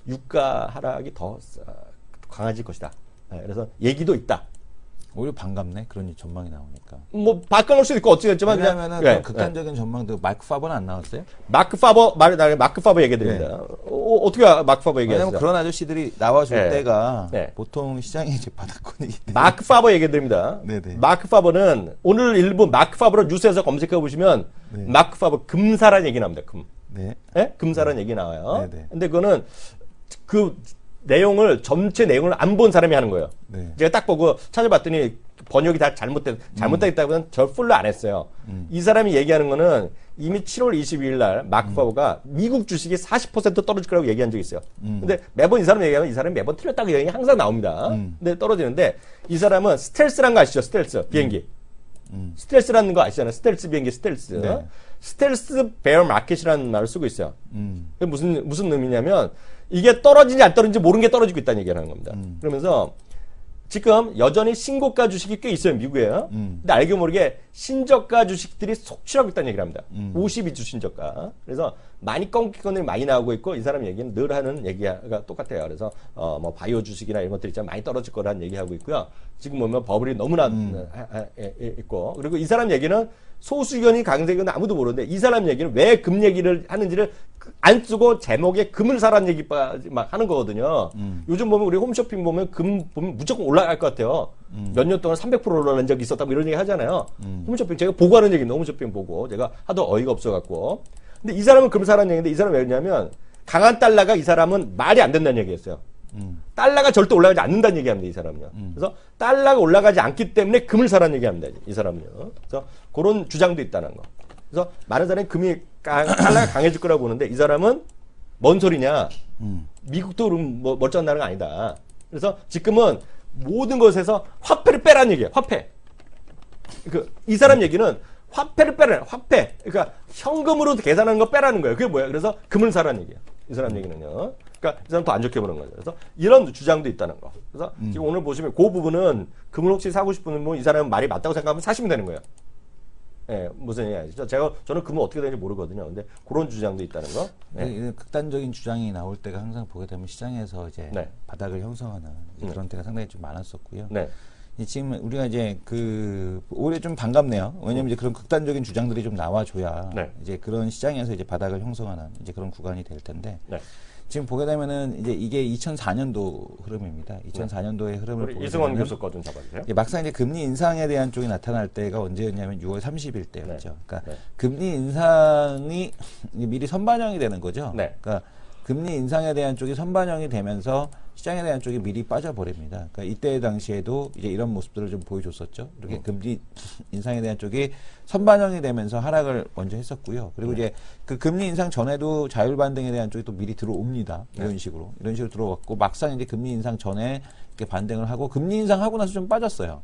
유가 하락이 더 강해질 것이다. 그래서 얘기도 있다. 오히려 반갑네. 그런 전망이 나오니까. 뭐 바꿔놓을 수도 있고 어찌됐지만 왜냐하면은 그냥 극단적인 전망도 마크 파버는 안 나왔어요? 마크 파버 얘기 드립니다. 어떻게 마크 파버 얘기하세요? 왜냐면 그런 아저씨들이 나와줄 때가 보통 시장이 이제 바닥권이기 때문에. 마크 파버 얘기 드립니다. 네네. 마크 파버는 오늘 일부 마크 파버로 뉴스에서 검색해 보시면 마크 파버 금사란 얘기 나옵니다. 금사란 얘기 나와요. 근데 그거는 그 내용을 전체 내용을 안 본 사람이 하는 거예요. 제가 딱 보고 찾아봤더니 번역이 다 잘못됐다고는 저 풀로 안 했어요. 이 사람이 얘기하는 거는 이미 7월 22일 날 마크 파버가 미국 주식이 40% 떨어질 거라고 얘기한 적이 있어요. 근데 매번 이 사람 얘기하면 이 사람이 매번 틀렸다고 얘기 항상 나옵니다. 근데 떨어지는데 이 사람은 스텔스라는 거 아시죠? 스텔스 비행기. 스텔스라는 거 아시잖아요. 스텔스 비행기 스텔스. 스텔스 베어 마켓이라는 말을 쓰고 있어요. 그게 무슨 의미냐면 이게 떨어지는지 안 떨어지는지 모르는 게 떨어지고 있다는 얘기를 하는 겁니다. 그러면서 지금 여전히 신고가 주식이 꽤 있어요, 미국에요. 근데 알게 모르게 신저가 주식들이 속출하고 있다는 얘기를 합니다. 52주 신저가. 그래서 많이 꺾이거나 많이 나오고 있고 이 사람 얘기는 늘 하는 얘기가 똑같아요. 그래서 뭐 바이오 주식이나 이런 것들이 많이 떨어질 거라는 얘기하고 있고요. 지금 보면 버블이 너무나 있고 그리고 이 사람 얘기는 소수견이 강세견은 아무도 모르는데 이 사람 얘기는 왜 금 얘기를 하는지를 안 쓰고 제목에 금을 사라는 얘기 막 하는 거거든요. 요즘 보면 우리 홈쇼핑 보면 금 보면 무조건 올라갈 것 같아요. 몇 년 동안 300% 올라간 적이 있었다고 이런 얘기 하잖아요. 홈쇼핑 제가 보고 하는 얘기입니다. 홈쇼핑 보고 제가 하도 어이가 없어갖고. 근데 이 사람은 금 사라는 얘기인데 이 사람은 왜냐면 강한 달러가 이 사람은 말이 안 된다는 얘기였어요. 달러가 절대 올라가지 않는다는 얘기합니다. 이 사람은요. 그래서 달러가 올라가지 않기 때문에 금을 사라는 얘기합니다. 이 사람은요. 그래서 그런 주장도 있다는 거. 그래서 많은 사람이 금이 달러가 강해질 거라고 보는데 이 사람은 뭔 소리냐. 미국도 뭐 멀쩡한 나라가 아니다. 그래서 지금은 모든 것에서 화폐를 빼라는 얘기예요. 화폐. 이 사람 얘기는 화폐를 빼라는 화폐. 그러니까 현금으로 계산하는 거 빼라는 거예요. 그게 뭐야? 그래서 금을 사라는 얘기예요. 이 사람 얘기는요. 그러니까 이 사람 더 안 좋게 보는 거죠. 그래서 이런 주장도 있다는 거. 그래서 지금 오늘 보시면 그 부분은 금을 혹시 사고 싶으면 뭐 이 사람은 말이 맞다고 생각하면 사시면 되는 거예요. 예, 무슨 얘기 아시죠? 저는 금은 어떻게 되는지 모르거든요. 근데 그런 주장도 있다는 거. 네. 극단적인 주장이 나올 때가 항상 보게 되면 시장에서 이제 바닥을 형성하는 그런 때가 상당히 좀 많았었고요. 지금 우리가 이제 올해 좀 반갑네요. 왜냐면 이제 그런 극단적인 주장들이 좀 나와줘야 이제 그런 시장에서 이제 바닥을 형성하는 이제 그런 구간이 될 텐데. 지금 보게 되면은 이제 이게 2004년도 흐름입니다. 2004년도의 흐름을 보게 이승원 되면 교수 거 좀 잡아주세요. 막상 이제 금리 인상에 대한 쪽이 나타날 때가 언제였냐면 6월 30일 때였죠. 그러니까 금리 인상이 미리 선반영이 되는 거죠. 그러니까 금리 인상에 대한 쪽이 선반영이 되면서 시장에 대한 쪽이 미리 빠져버립니다. 그러니까 이때 당시에도 이제 이런 모습들을 좀 보여줬었죠. 이렇게 금리 인상에 대한 쪽이 선반영이 되면서 하락을 먼저 했었고요. 그리고 이제 그 금리 인상 전에도 자율 반등에 대한 쪽이 또 미리 들어옵니다. 이런 식으로 들어왔고 막상 이제 금리 인상 전에 이렇게 반등을 하고 금리 인상하고 나서 좀 빠졌어요.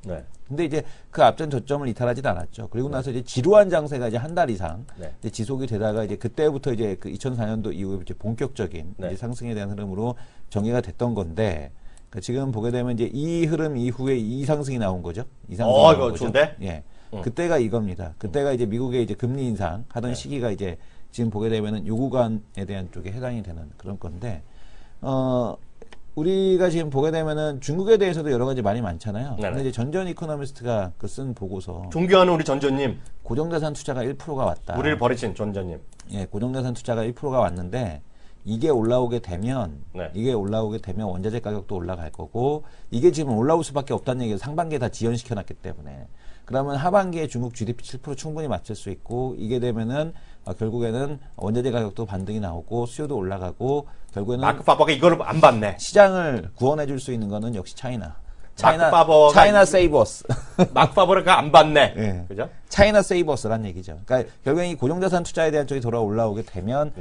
근데 이제 그 앞전 저점을 이탈하지도 않았죠. 그리고 나서 이제 지루한 장세가 이제 한 달 이상 이제 지속이 되다가 이제 그때부터 이제 그 2004년도 이후에 이제 본격적인 이제 상승에 대한 흐름으로 전개가 됐던 건데 그러니까 지금 보게 되면 이제 이 흐름 이후에 이 상승이 나온 거죠. 이 상승이 나온 이거 거죠. 좋은데? 예. 그때가 이겁니다. 그때가 이제 미국의 이제 금리 인상 하던 시기가 이제 지금 보게 되면은 요 구간에 대한 쪽에 해당이 되는 그런 건데 우리가 지금 보게 되면은 중국에 대해서도 여러 가지 말이 많잖아요. 근데 이제 전전 이코노미스트가 쓴 보고서 존경하는 우리 전전님 고정자산 투자가 1%가 왔다. 우리를 버리신 전전님. 예, 고정자산 투자가 1%가 왔는데 이게 올라오게 되면 원자재 가격도 올라갈 거고 이게 지금 올라올 수밖에 없다는 얘기를 상반기에 다 지연시켜 놨기 때문에 그러면 하반기에 중국 GDP 7% 충분히 맞출 수 있고 이게 되면은 결국에는 원자재 가격도 반등이 나오고 수요도 올라가고 결국에는 마크 파버가 이걸 안 봤네. 시장을 구원해 줄 수 있는 거는 역시 차이나 세이버스. 마크 파버가 안 봤네. 네. 그죠? 차이나 세이버스란 얘기죠. 그러니까 결국엔 이 고정자산 투자에 대한 쪽이 돌아 올라오게 되면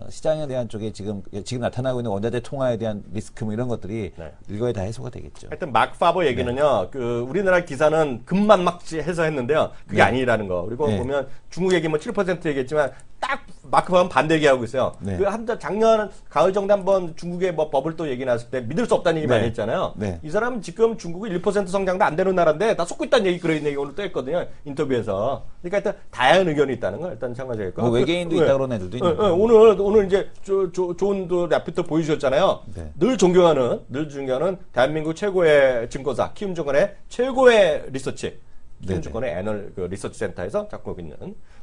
시장에 대한 쪽에 지금 나타나고 있는 원자재 통화에 대한 리스크 뭐 이런 것들이 네. 일거에 다 해소가 되겠죠. 하여튼 막 파버 얘기는요, 그 우리나라 기사는 금만 막 해서 했는데요, 그게 네. 아니라는 거. 그리고 네. 보면 중국 얘기 뭐 7% 얘기했지만 딱 마크 파버는 반대 얘기하고 있어요. 네. 그 작년 가을 정도 한번 중국의 뭐 버블 또 얘기 나왔을 때 믿을 수 없다는 얘기 네. 많이 했잖아요. 네. 이 사람은 지금 중국이 1% 성장도 안 되는 나라인데 다 속고 있다는 얘기 그런 얘기 오늘 또 했거든요, 인터뷰에서. 그러니까 일단 다양한 의견이 있다는 걸 일단 참고하셔야겠고. 뭐 외계인도 있다 그런 애들도 있는 거예요. 오늘 이제 좋은 라피터 보여주셨잖아요. 네. 늘 존경하는 대한민국 최고의 증권사 키움증권의 최고의 리서치 키움증권의 애널 그 리서치 센터에서 갖고 있는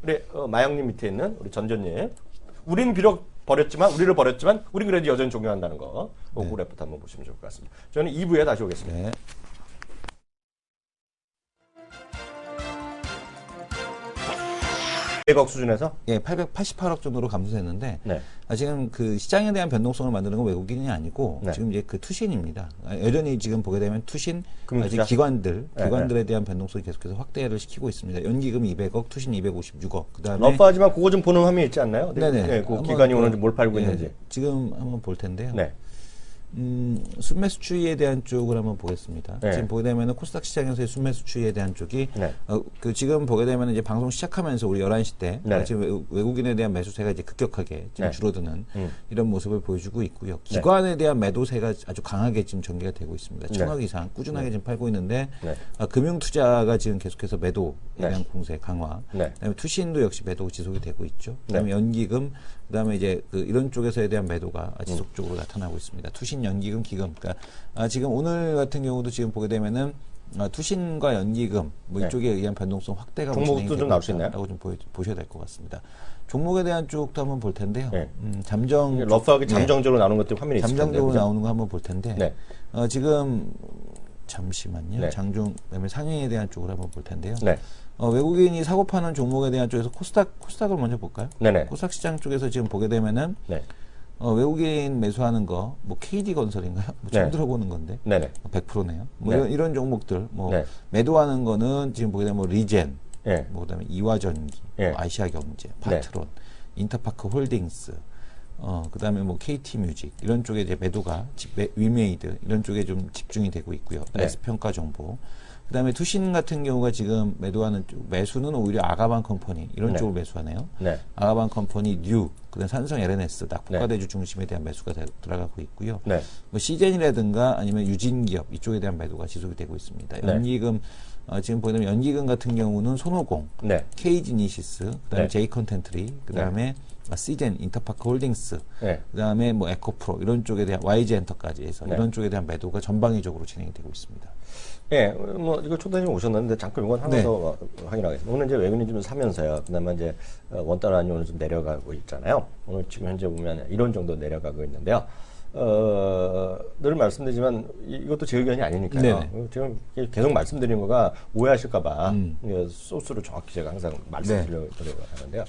우리 마영님 밑에 있는 우리 전전님. 우리는 비록 우리를 버렸지만 우리 그래도 여전히 존경한다는 거. 그 레포트 한번 보시면 좋을 것 같습니다. 저는 2부에 다시 오겠습니다. 네. 백억 수준에서? 예, 888억 정도로 감소했는데 네. 지금 그 시장에 대한 변동성을 만드는 건 외국인이 아니고 네. 지금 이제 그 투신입니다. 여전히 지금 보게 되면 투신 금융투자? 기관들에 대한 변동성이 계속해서 확대를 시키고 있습니다. 연기금 200억, 투신 256억. 그다음에 러프하지만 그거 좀 보는 화면이 있지 않나요? 네네. 네, 그 기관이 오는지 뭘 팔고 예, 있는지. 지금 한번 볼 텐데요. 네. 순매수 추이에 대한 쪽을 한번 보겠습니다. 네. 지금 보게 되면 코스닥 시장에서의 순매수 추이에 대한 쪽이 네. 그 지금 보게 되면 이제 방송 시작하면서 우리 11시 때 네. 지금 외국인에 대한 매수세가 이제 급격하게 지금 네. 줄어드는 이런 모습을 보여주고 있고요. 기관에 대한 매도세가 아주 강하게 지금 전개가 되고 있습니다. 1,000억 이상 꾸준하게 지금 팔고 있는데 네. 금융 투자가 지금 계속해서 매도에 네. 대한 공세 강화. 네. 그다음에 투신도 역시 매도 지속이 되고 있죠. 그다음에 연기금, 그다음에 이제 이런 쪽에서에 대한 매도가 지속적으로 나타나고 있습니다. 투신, 연기금, 기금. 그러니까 지금 오늘 같은 경우도 지금 보게 되면은 투신과 연기금 뭐 이쪽에 의한 변동성 확대가 종목도 좀 나올 수 있나요? 라고 좀 보셔야 될 것 같습니다. 종목에 대한 쪽도 한번 볼 텐데요. 네. 잠정 러프하게 잠정적으로 나오는 것들 화면이 있을 텐데. 잠정적으로 그죠? 나오는 거 한번 볼 텐데 네. 지금 잠시만요. 네. 장중 그다음에 상행에 대한 쪽을 한번 볼 텐데요. 네. 외국인이 사고 파는 종목에 대한 쪽에서 코스닥을 먼저 볼까요? 네네. 코스닥 시장 쪽에서 지금 보게 되면은 네. 외국인 매수하는 거, 뭐 KD 건설인가요? 뭐 처음 네. 들어보는 건데. 네네. 100%네요. 뭐 네. 이런 종목들, 뭐 네. 매도하는 거는 지금 보게 되면 뭐 리젠, 네. 뭐 그다음에 이화전기, 네. 뭐 아시아경제, 파트론, 인터파크 홀딩스, 그다음에 뭐 KT뮤직 이런 쪽에 이제 매도가 위메이드 이런 쪽에 좀 집중이 되고 있고요. 네. S평가 정보. 그다음에 투신 같은 경우가 지금 매도하는 쪽 매수는 오히려 아가방 컴퍼니 이런 네. 쪽을 매수하네요. 네. 아가방 컴퍼니 뉴, 그다음 삼성 LNS 낙폭과대주 네. 중심에 대한 매수가 들어가고 있고요. 네. 뭐 시젠이라든가 아니면 유진기업 이쪽에 대한 매도가 지속이 되고 있습니다. 네. 연기금 지금 보면 연기금 같은 경우는 손오공, 네. KG니시스, 그다음에 네. 제이컨텐트리, 그다음에 시젠, 인터파크 홀딩스, 네. 그다음에 뭐 에코프로 이런 쪽에 대한 YG엔터까지 해서 네. 이런 쪽에 대한 매도가 전방위적으로 진행이 되고 있습니다. 예, 뭐 이거 초대님 오셨는데 잠깐 이건 하나 네. 더 확인하겠습니다. 오늘 이제 외국인 좀 사면서요. 그나마 이제 원달러안이 오늘 좀 내려가고 있잖아요. 오늘 지금 현재 보면 이런 정도 내려가고 있는데요. 늘 말씀드리지만 이것도 제 의견이 아니니까요. 네네. 지금 계속 말씀드리는 거가 오해하실까봐 소스로 정확히 제가 항상 말씀드리려고 하는데요.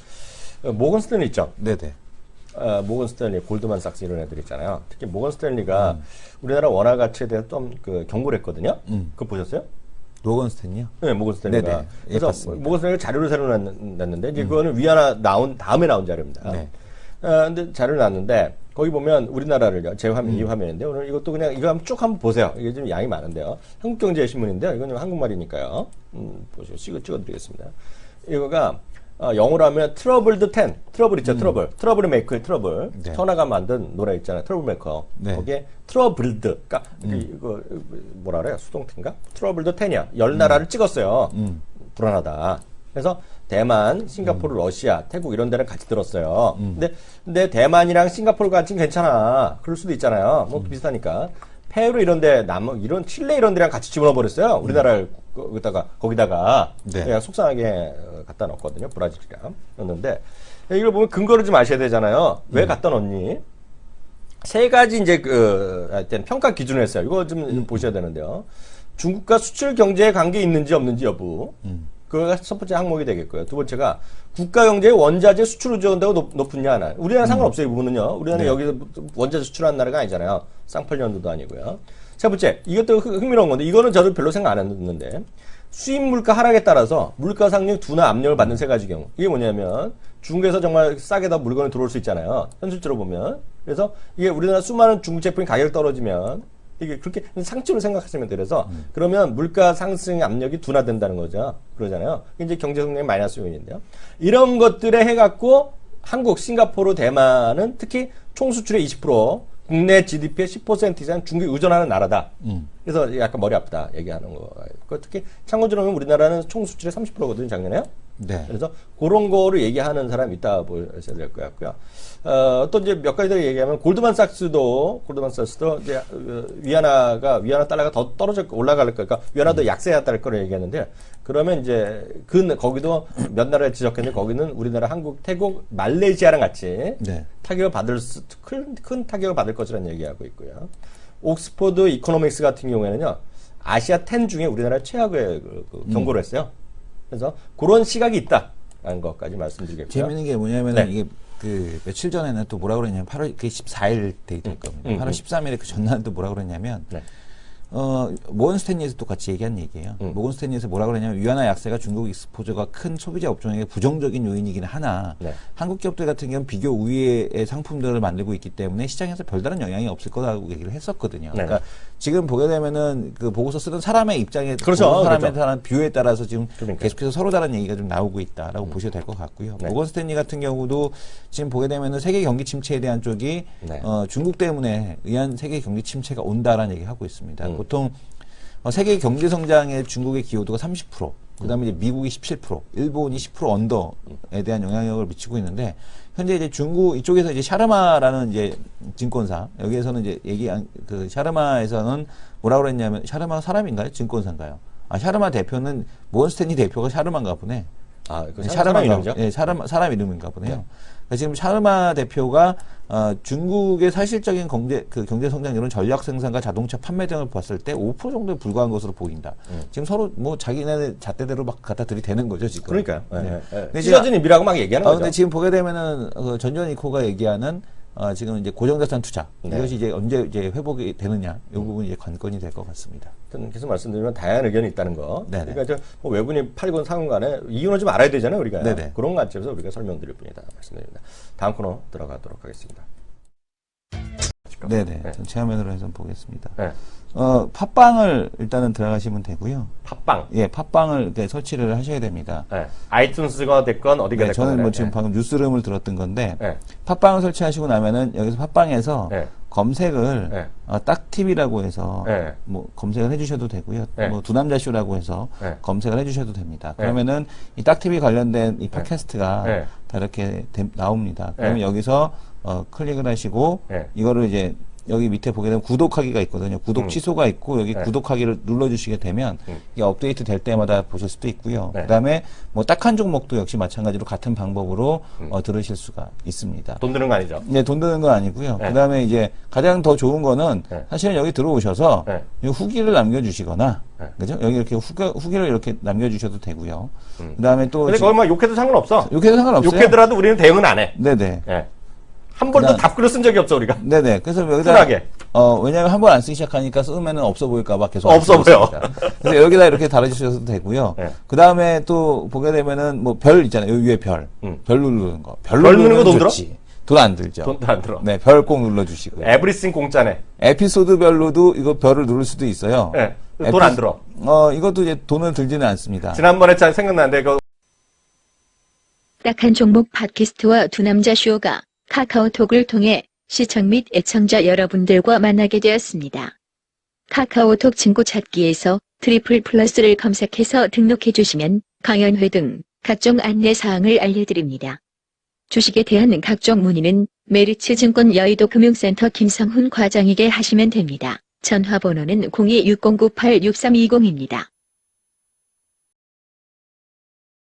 모건 스탠리 있죠? 네네. 모건 스탠리, 골드만삭스 이런 애들 있잖아요. 특히 모건 스탠리가 우리나라 원화 가치에 대해서 좀 경고를 했거든요. 그거 보셨어요? 모건 스탠리요? 네, 모건 스탠리가. 네네. 그래서 봤습니다. 모건 스탠리가 자료를 새로 냈는데 이제 그거는 위안화 나온 다음에 나온 자료입니다. 네. 근데 자료를 놨는데 거기 보면 우리나라를 제 화면 이 화면인데 오늘 이것도 그냥 이거 한번 쭉 한번 보세요. 이게 좀 양이 많은데요. 한국경제신문인데요. 이건 좀 한국말이니까요. 보시고 찍어드리겠습니다. 이거가 영어로 하면 트러블드 10. 트러블 있죠, 트러블 메이커의 트러블. 네. 터나가 만든 노래 있잖아요. 트러블 메이커. 네. 거기에 트러블드. 그러니까 이거 뭐라 그래요? 수동태인가? 트러블드 10이야. 10나라를 찍었어요. 불안하다. 그래서 대만, 싱가포르, 러시아, 태국 이런 데는 같이 들었어요. 근데 대만이랑 싱가포르 같이는 괜찮아. 그럴 수도 있잖아요. 뭐 비슷하니까. 페루 이런 데, 이런 칠레 이런 데랑 같이 집어넣어 버렸어요. 우리나라를 거기다가 네. 그냥 속상하게 갖다 넣었거든요. 브라질이랑 넣었는데 이걸 보면 근거를 좀 아셔야 되잖아요. 왜 갖다 넣었니? 세 가지 이제 하여튼 평가 기준을 했어요. 이거 좀 보셔야 되는데요. 중국과 수출 경제에 관계 있는지 없는지 여부. 그거가 첫 번째 항목이 되겠고요. 두 번째가 국가 경제의 원자재 수출 의존도가 높으냐 하나. 우리나라 상관없어요. 이 부분은요. 우리나라 네. 여기서 원자재 수출하는 나라가 아니잖아요. 쌍팔년도도 아니고요. 세 번째, 이것도 흥미로운 건데 이거는 저도 별로 생각 안 했는데 수입 물가 하락에 따라서 물가 상승 둔화 압력을 받는 세 가지 경우. 이게 뭐냐면 중국에서 정말 싸게 다 물건이 들어올 수 있잖아요. 현실적으로 보면. 그래서 이게 우리나라 수많은 중국 제품이 가격이 떨어지면 이게 그렇게 상처로 생각하시면 돼요. 그래서 그러면 물가 상승 압력이 둔화된다는 거죠. 그러잖아요. 이제 경제 성장의 마이너스 요인인데요. 이런 것들에 해갖고 한국, 싱가포르, 대만은 특히 총 수출의 20%, 국내 GDP의 10% 이상 중국에 의존하는 나라다. 그래서 약간 머리 아프다 얘기하는 거. 특히 참고적으로 보면 우리나라는 총 수출의 30%거든요, 작년에요. 네. 그래서 그런 거를 얘기하는 사람이 있다 보셔야 될 것 같고요. 또 이제 몇 가지 더 얘기하면 골드만삭스도 이제 위안화 달러가 더 올라갈 거니까 위안화도 약세했다는 걸 얘기하는데 그러면 이제 거기도 몇 나라를 지적했는데 거기는 우리나라, 한국, 태국, 말레이시아랑 같이 네. 타격을 큰 타격을 받을 것이라는 얘기하고 있고요. 옥스퍼드 이코노믹스 같은 경우에는요, 아시아 10 중에 우리나라 최악의 경고를 했어요. 그래서 그런 시각이 있다라는 것까지 말씀드리겠고요. 재밌는 게 뭐냐면은 이게 며칠 전에는 또 뭐라 그랬냐면 8월 14일 데이트일 겁니다. 8월 13일에 그 전날은 또 뭐라 그랬냐면 모건 스탠리에서 똑같이 얘기한 얘기예요. 모건 스탠리에서 뭐라 그러냐면 위안화 약세가 중국 익스포저가 큰 소비자 업종에게 부정적인 요인이긴 하나 한국 기업들 같은 경우는 비교 우위의 상품들을 만들고 있기 때문에 시장에서 별다른 영향이 없을 거라고 얘기를 했었거든요. 그러니까 지금 보게 되면은 그 보고서 쓰는 사람의 입장에 사람에 따른 뷰에 따라서 지금 계속해서 서로 다른 얘기가 좀 나오고 있다라고 보셔도 될 것 같고요. 모건 스탠리 같은 경우도 지금 보게 되면은 세계 경기 침체에 대한 쪽이 중국 때문에 의한 세계 경기 침체가 온다라는 얘기 하고 있습니다. 보통 세계 경제 성장의 중국의 기여도가 30%, 그다음에 이제 미국이 17%, 일본이 10% 언더에 대한 영향력을 미치고 있는데 현재 이제 중국 이쪽에서 이제 샤르마라는 이제 증권사 여기에서는 이제 얘기한 그 샤르마에서는 뭐라 그랬냐면 샤르마 사람인가요? 증권사인가요? 샤르마 대표는 모건 스탠리 대표가 샤르마인가 보네. 사람 이름이죠? 네, 사람 이름인가 보네요. 지금 샤르마 대표가 중국의 사실적인 경제 성장률은 전략 생산과 자동차 판매 등을 봤을 때 5% 정도에 불과한 것으로 보인다. 지금 서로 뭐 자기네 잣대대로 막 갖다 들이대는 거죠 지금. 그러니까요. 찢어진 의미라고 막 얘기하는 거죠. 근데 지금 보게 되면은 전전 이코가 얘기하는 지금 이제 고정자산 투자 이것이 이제 언제 이제 회복이 되느냐 이 부분이 이제 관건이 될 것 같습니다. 계속 말씀드리면 다양한 의견이 있다는 거. 그러니까 뭐 외국인이 팔건 사건 간에 이유는 좀 알아야 되잖아요, 우리가. 그런 관점에서 우리가 설명드릴 뿐이다 말씀드립니다. 다음 코너 들어가도록 하겠습니다. 네네. 체화면으로 해서 보겠습니다. 팟빵을 일단은 들어가시면 되고요. 팟빵. 예, 팟빵을 이렇게 설치를 하셔야 됩니다. 아이튠스가 됐건 어디가 됐건. 저는 뭐 지금 방금 뉴스룸을 들었던 건데 팟빵을 설치하시고 나면은 여기서 팟빵에서 검색을 딱TV라고 해서 뭐 검색을 해주셔도 되고요. 뭐 두남자쇼라고 해서 검색을 해주셔도 됩니다. 그러면은 이 딱TV 관련된 이 팟캐스트가 다 이렇게 나옵니다. 그러면 여기서 클릭을 하시고 이거를 이제 여기 밑에 보게 되면 구독하기가 있거든요. 구독 취소가 있고 여기 구독하기를 눌러주시게 되면 이게 업데이트 될 때마다 보실 수도 있고요. 그다음에 뭐 딱 한 종목도 역시 마찬가지로 같은 방법으로 들으실 수가 있습니다. 돈 드는 거 아니죠? 네, 돈 드는 건 아니고요. 그다음에 이제 가장 더 좋은 거는 사실은 여기 들어오셔서 후기를 남겨주시거나 그죠? 여기 이렇게 후기를 이렇게 남겨주셔도 되고요. 그다음에 또 근데 거기 막 욕해도 상관없어. 욕해도 상관없어요. 욕해더라도 우리는 대응은 안 해. 네네. 한 번도 답글을 쓴 적이 없어 우리가. 네네. 그래서 여기다 쿨하게. 왜냐면 한 번 안 쓰기 시작하니까 쓰면은 없어 보일까봐 계속 없어 보여. 그래서 여기다 이렇게 달아주셔도 되고요. 그 다음에 또 보게 되면은 뭐 별 있잖아요. 여기 위에 별 누르는 거. 별 누르는 거 돈 들어? 돈 안 들죠. 돈도 안 들어. 네, 별 꼭 눌러주시고요. 에브리싱 공짜네. 에피소드별로도 이거 별을 누를 수도 있어요. 돈 안 들어. 이것도 이제 돈을 들지는 않습니다. 지난번에 잘 생각나는데 딱 한 종목 팟캐스트와 두남자 쇼가 카카오톡을 통해 시청 및 애청자 여러분들과 만나게 되었습니다. 카카오톡 친구 찾기에서 트리플플러스를 검색해서 등록해 주시면 강연회 등 각종 안내 사항을 알려드립니다. 주식에 대한 각종 문의는 메리츠증권 여의도 금융센터 김성훈 과장에게 하시면 됩니다. 전화번호는 02-6098-6320입니다.